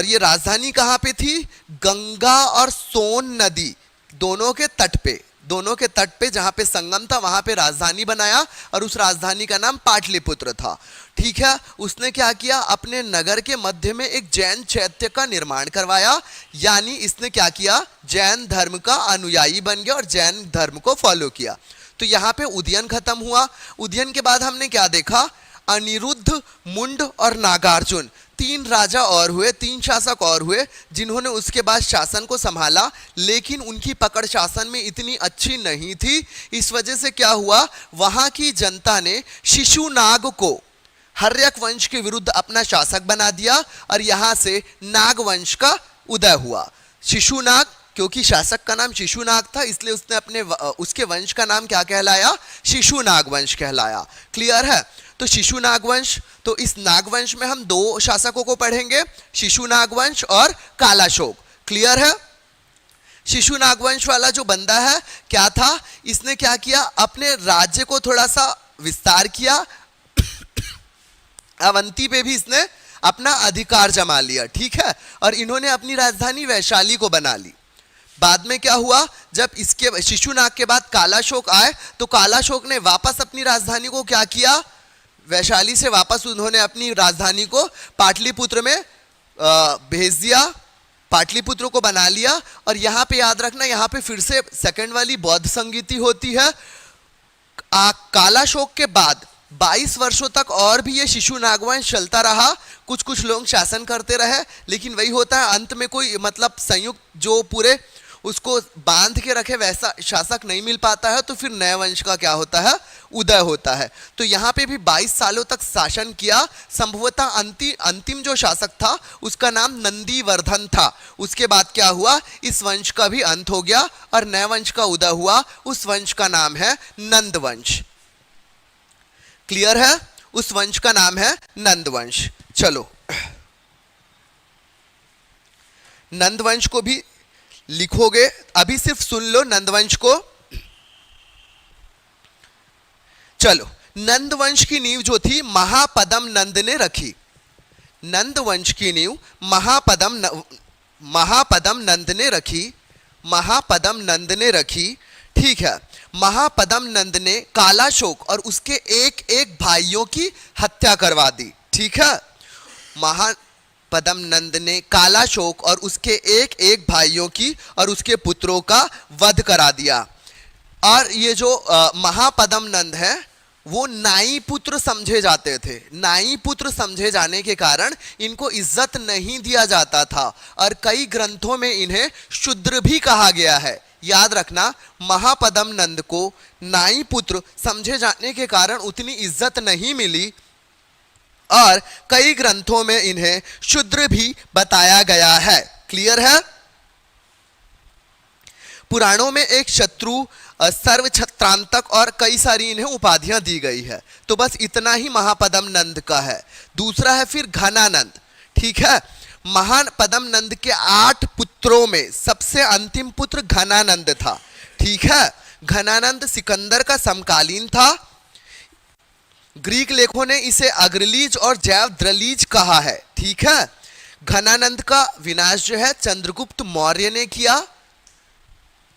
ये राजधानी कहाँ पे थी, गंगा और सोन नदी दोनों के तट पे, दोनों के तट पे जहां पे संगम था वहां पे राजधानी बनाया, और उस राजधानी का नाम पाटलिपुत्र था। ठीक है, उसने क्या किया, अपने नगर के मध्य में एक जैन चैत्य का निर्माण करवाया, यानी इसने क्या किया, जैन धर्म का अनुयायी बन गया और जैन धर्म को फॉलो किया। तो यहाँ पे उदयन खत्म हुआ। उदयन के बाद हमने क्या देखा, अनिरुद्ध, मुंड और नागार्जुन, तीन राजा और हुए, तीन शासक और हुए, जिन्होंने उसके बाद शासन को संभाला, लेकिन उनकी पकड़ शासन में इतनी अच्छी नहीं थी। इस वजह से क्या हुआ, वहां की जनता ने शिशुनाग को हर्यक वंश के विरुद्ध अपना शासक बना दिया, और यहां से नाग वंश का उदय हुआ। शिशुनाग, क्योंकि शासक का नाम शिशुनाग था, इसलिए उसने अपने उसके वंश का नाम क्या कहलाया, शिशुनाग वंश कहलाया। क्लियर है। तो शिशुनाग वंश, तो इस नागवंश में हम दो शासकों को पढ़ेंगे, शिशुनाग वंश और कालाशोक। क्लियर है। शिशुनाग वंश वाला जो बंदा है, क्या था, इसने क्या किया, अपने राज्य को थोड़ा सा विस्तार किया, अवंती पे भी इसने अपना अधिकार जमा लिया। ठीक है, और इन्होंने अपनी राजधानी वैशाली को बना ली। बाद में क्या हुआ, जब इसके शिशुनाग के बाद कालाशोक आए, तो कालाशोक ने वापस अपनी राजधानी को क्या किया, वैशाली से वापस उन्होंने अपनी राजधानी को पाटलिपुत्र में भेज दिया, पाटलिपुत्र को बना लिया। और यहाँ पे याद रखना, यहाँ पे फिर से सेकंड वाली बौद्ध संगति होती है। कालाशोक के बाद 22 वर्षों तक और भी ये शिशुनाग वंश चलता रहा। कुछ कुछ लोग शासन करते रहे, लेकिन वही होता है, अंत में कोई मतलब संयुक्त जो पूरे उसको बांध के रखे वैसा शासक नहीं मिल पाता है, तो फिर नए वंश का क्या होता है, उदय होता है। तो यहाँ पे भी 22 सालों तक शासन किया। संभवतः अंतिम जो शासक था उसका नाम नंदीवर्धन था। उसके बाद क्या हुआ, इस वंश का भी अंत हो गया और नए वंश का उदय हुआ। उस वंश का नाम है नंद वंश। क्लियर है, उस वंश का नाम है नंद वंश। चलो, नंद वंश को भी लिखोगे, अभी सिर्फ सुन लो नंदवंश को। चलो, नंदवंश की नींव जो थी महापदम नंद ने रखी। नंदवंश की नींव महापदम नंद ने रखी, महापदम नंद ने रखी। ठीक है, महापदम नंद ने कालाशोक और उसके एक एक भाइयों की हत्या करवा दी। ठीक है, महापदम नंद ने कालाशोक और उसके एक एक भाइयों की और उसके पुत्रों का वध करा दिया। और ये जो महापदम नंद है वो नाई पुत्र समझे जाते थे। नाई पुत्र समझे जाने के कारण इनको इज्जत नहीं दिया जाता था और कई ग्रंथों में इन्हें शूद्र भी कहा गया है। याद रखना, महापदम नंद को नाई पुत्र समझे जाने के कारण उतनी इज्जत नहीं मिली और कई ग्रंथों में इन्हें शूद्र भी बताया गया है। क्लियर है। पुराणों में एक शत्रु, सर्वछत्रांतक और कई सारी इन्हें उपाधियां दी गई है। तो बस इतना ही महापदम नंद का है। दूसरा है फिर घनानंद। ठीक है, महापदम नंद के 8 पुत्रों में सबसे अंतिम पुत्र घनानंद था। ठीक है, घनानंद सिकंदर का समकालीन था। ग्रीक लेखों ने इसे अग्रलीज और जयद्रलीज कहा है। ठीक है, घनानंद का विनाश जो है चंद्रगुप्त मौर्य ने किया।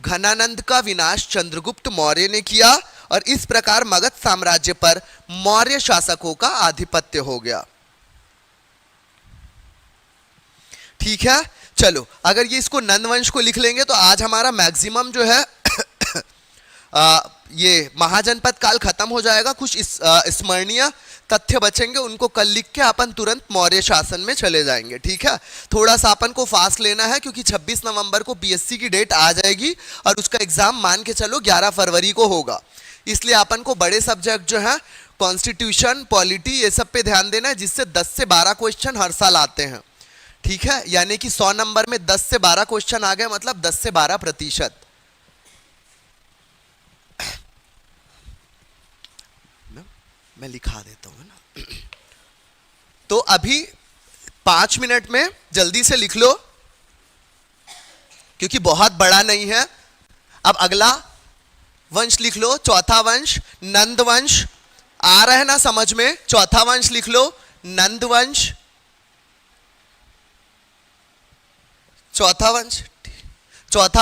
घनानंद का विनाश चंद्रगुप्त मौर्य ने किया और इस प्रकार मगध साम्राज्य पर मौर्य शासकों का आधिपत्य हो गया। ठीक है, चलो, अगर ये इसको नंदवंश को लिख लेंगे तो आज हमारा मैक्सिमम जो है ये महाजनपद काल खत्म हो जाएगा, कुछ स्मरणीय तथ्य बचेंगे, उनको कल लिख के अपन तुरंत मौर्य शासन में चले जाएंगे। ठीक है, थोड़ा सा अपन को फास्ट लेना है क्योंकि 26 नवंबर को बीएससी की डेट आ जाएगी और उसका एग्जाम मान के चलो 11 फरवरी को होगा। इसलिए अपन को बड़े सब्जेक्ट जो है कॉन्स्टिट्यूशन, पॉलिटी, ये सब पे ध्यान देना है, जिससे 10 से 12 क्वेश्चन हर साल आते हैं। ठीक है, यानी कि 100 नंबर में 10 से 12 क्वेश्चन आ गए, मतलब 10 से 12%। मैं लिखा देता हूं ना। तो अभी 5 मिनट में जल्दी से लिख लो क्योंकि बहुत बड़ा नहीं है। अब अगला वंश लिख लो, चौथा वंश नंद वंश। आ रहा है ना समझ में? चौथा वंश लिख लो, नंद वंश। चौथा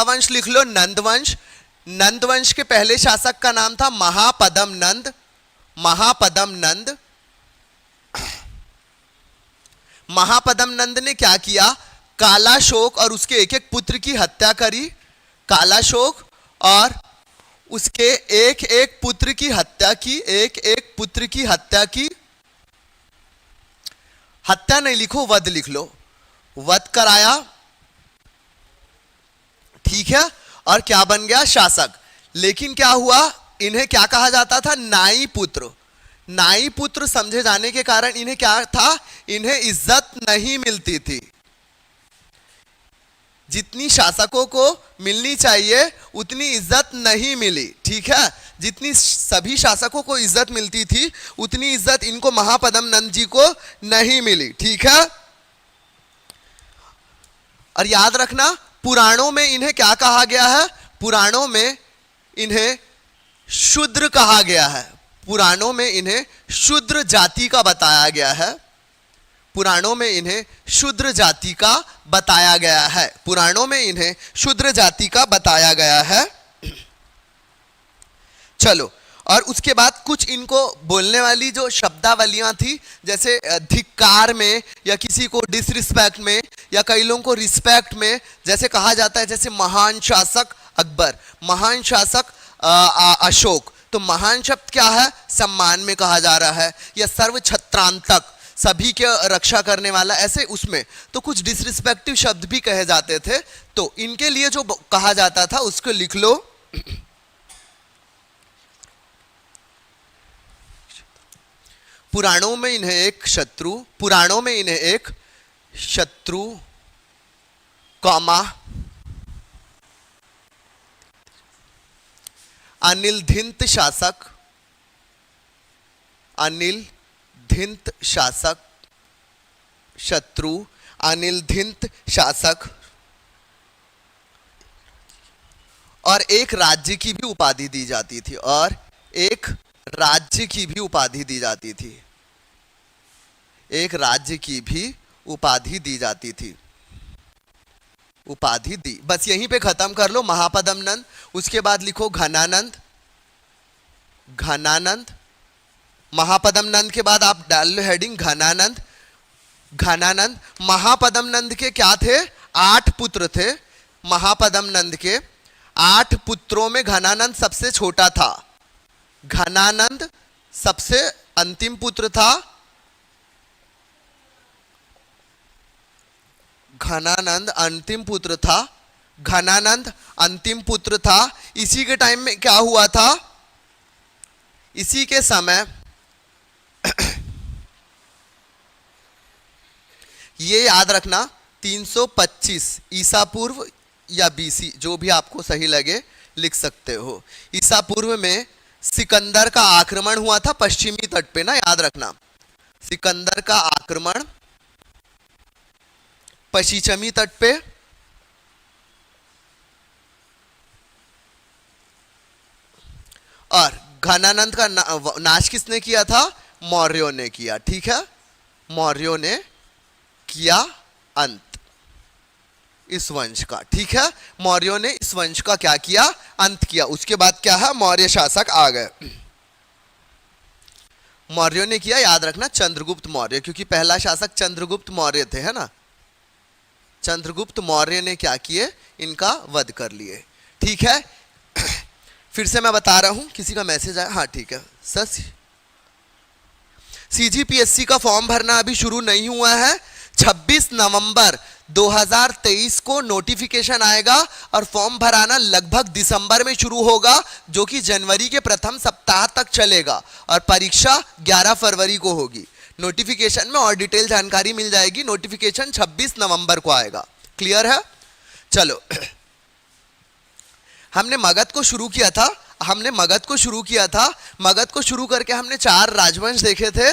वंश लिख लो, नंद वंश। नंद वंश के पहले शासक का नाम था महापदम नंद। महापदम नंद। महापदम नंद ने क्या किया? कालाशोक और उसके एक एक पुत्र की हत्या करी। कालाशोक और उसके एक एक पुत्र की हत्या की, एक एक पुत्र की हत्या की। हत्या नहीं लिखो, वध लिख लो। वध कराया। ठीक है, और क्या बन गया? शासक। लेकिन क्या हुआ? इन्हें क्या कहा जाता था? नाई पुत्र। नाई पुत्र समझे जाने के कारण इन्हें क्या था? इन्हें इज्जत नहीं मिलती थी। जितनी शासकों को मिलनी चाहिए उतनी इज्जत नहीं मिली। ठीक है, जितनी सभी शासकों को इज्जत मिलती थी उतनी इज्जत इनको महापदम नंद जी को नहीं मिली। ठीक है, और याद रखना पुराणों में इन्हें क्या कहा गया है? पुराणों में इन्हें शूद्र कहा गया है। पुराणों में इन्हें शूद्र जाति का बताया गया है। पुराणों में इन्हें शूद्र जाति का बताया गया है। पुराणों में इन्हें शूद्र जाति का बताया गया है। चलो, और उसके बाद कुछ इनको बोलने वाली जो शब्दावलियां थी, जैसे धिक्कार में या किसी को डिसरिस्पेक्ट में या कई लोगों को रिस्पेक्ट में, जैसे कहा जाता है जैसे महान शासक अकबर, महान शासक अशोक। तो महान शब्द क्या है? सम्मान में कहा जा रहा है, या सर्व छत्रांतक, सभी के रक्षा करने वाला, ऐसे उसमें तो कुछ डिसरिस्पेक्टिव शब्द भी कहे जाते थे। तो इनके लिए जो कहा जाता था उसको लिख लो। पुराणों में इन्हें एक शत्रु, पुराणों में इन्हें एक शत्रु कौमा अनिलधिंत शासक, अनिलधिंत शासक, शत्रु, अनिलधिंत शासक, और एक राज्य की भी उपाधि दी जाती थी, और एक राज्य की भी उपाधि दी जाती थी, एक राज्य की भी उपाधि दी जाती थी, उपाधि दी। बस यहीं पे खत्म कर लो महापदम नंद। उसके बाद लिखो घनानंद। घनानंद, महापदम नंद के बाद आप डाल लो हेडिंग घनानंद। घनानंद, महापदम नंद के क्या थे? 8 पुत्र थे। महापदम नंद के 8 पुत्रों में घनानंद सबसे छोटा था। घनानंद सबसे अंतिम पुत्र था। घनानंद अंतिम पुत्र था। घनानंद अंतिम पुत्र था। इसी के टाइम में क्या हुआ था? इसी के समय ये याद रखना 325 ईसा पूर्व या बीसी, जो भी आपको सही लगे लिख सकते हो। ईसा पूर्व में सिकंदर का आक्रमण हुआ था पश्चिमी तट पे ना, याद रखना सिकंदर का आक्रमण पश्चिमी तट पे। और घनानंद का नाश किसने किया था? मौर्यों ने किया। ठीक है, मौर्यों ने किया अंत इस वंश का। ठीक है, मौर्यों ने इस वंश का क्या किया? अंत किया। उसके बाद क्या है? मौर्य शासक आ गए। मौर्यों ने किया, याद रखना चंद्रगुप्त मौर्य, क्योंकि पहला शासक चंद्रगुप्त मौर्य थे, है ना। चंद्रगुप्त मौर्य ने क्या किए? इनका वध कर लिए। ठीक है, फिर से मैं बता रहा हूं, किसी का मैसेज आया, हाँ ठीक है सर। सीजीपीएससी का फॉर्म भरना अभी शुरू नहीं हुआ है। 26 नवंबर 2023 को नोटिफिकेशन आएगा और फॉर्म भराना लगभग दिसंबर में शुरू होगा, जो कि जनवरी के प्रथम सप्ताह तक चलेगा, और परीक्षा 11 फरवरी को होगी। नोटिफिकेशन में और डिटेल जानकारी मिल जाएगी। नोटिफिकेशन 26 नवंबर को आएगा। क्लियर है? चलो, हमने मगध को शुरू किया था। मगध को शुरू करके हमने 4 राजवंश देखे थे,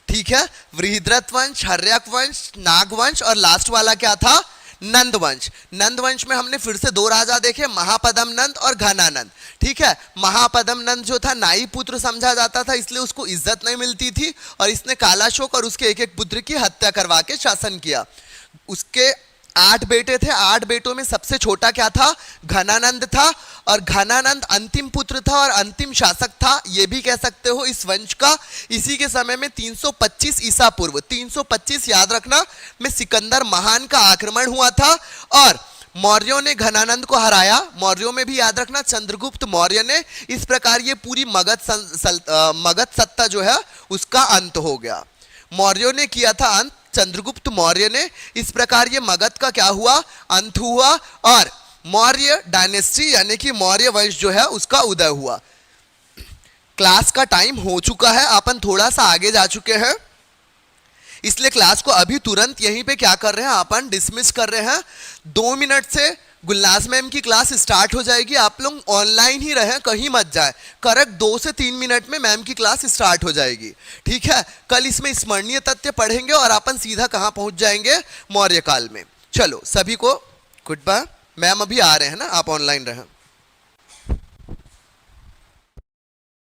ठीक है, वृहद्रथ वंश, हर्यक वंश, नागवंश, और लास्ट वाला क्या था, नंदवंश। नंदवंश में हमने फिर से 2 राजा देखे, महापद्म नंद और घनानंद, ठीक है। महापद्म नंद जो था नाई पुत्र समझा जाता था, इसलिए उसको इज्जत नहीं मिलती थी, और इसने कालाशोक और उसके एक पुत्र की हत्या करवा के शासन किया। उसके 8 बेटे थे। 8 बेटों में सबसे छोटा क्या था, घनानंद था, और घनानंद अंतिम पुत्र था और अंतिम शासक था, ये भी कह सकते हो इस वंश का। इसी के समय में 325 ईसा पूर्व, 325 याद रखना, में सिकंदर महान का आक्रमण हुआ था और मौर्यों ने घनानंद को हराया। मौर्यों में भी याद रखना चंद्रगुप्त मौर्य ने। इस प्रकार ये पूरी मगध सत्ता जो है उसका अंत हो गया। मौर्यों ने किया था अंत, चंद्रगुप्त मौर्य ने। इस प्रकार ये मगध का क्या हुआ, अंत हुआ, और मौर्य डायनेस्टी यानी कि मौर्य वंश जो है उसका उदय हुआ। क्लास का टाइम हो चुका है, अपन थोड़ा सा आगे जा चुके हैं, इसलिए क्लास को अभी तुरंत यहीं पे क्या कर रहे हैं, अपन डिसमिस कर रहे हैं। 2 मिनट से गुलनाज मैम की क्लास स्टार्ट हो जाएगी। आप लोग ऑनलाइन ही रहें, कहीं मत जाए। करेक्ट 2 से 3 मिनट में मैम की क्लास स्टार्ट हो जाएगी, ठीक है। कल इसमें स्मरणीय तथ्य पढ़ेंगे और अपन सीधा कहाँ पहुंच जाएंगे, मौर्य काल में। चलो सभी को गुड बाय। मैम अभी आ रहे हैं ना, आप ऑनलाइन रहें।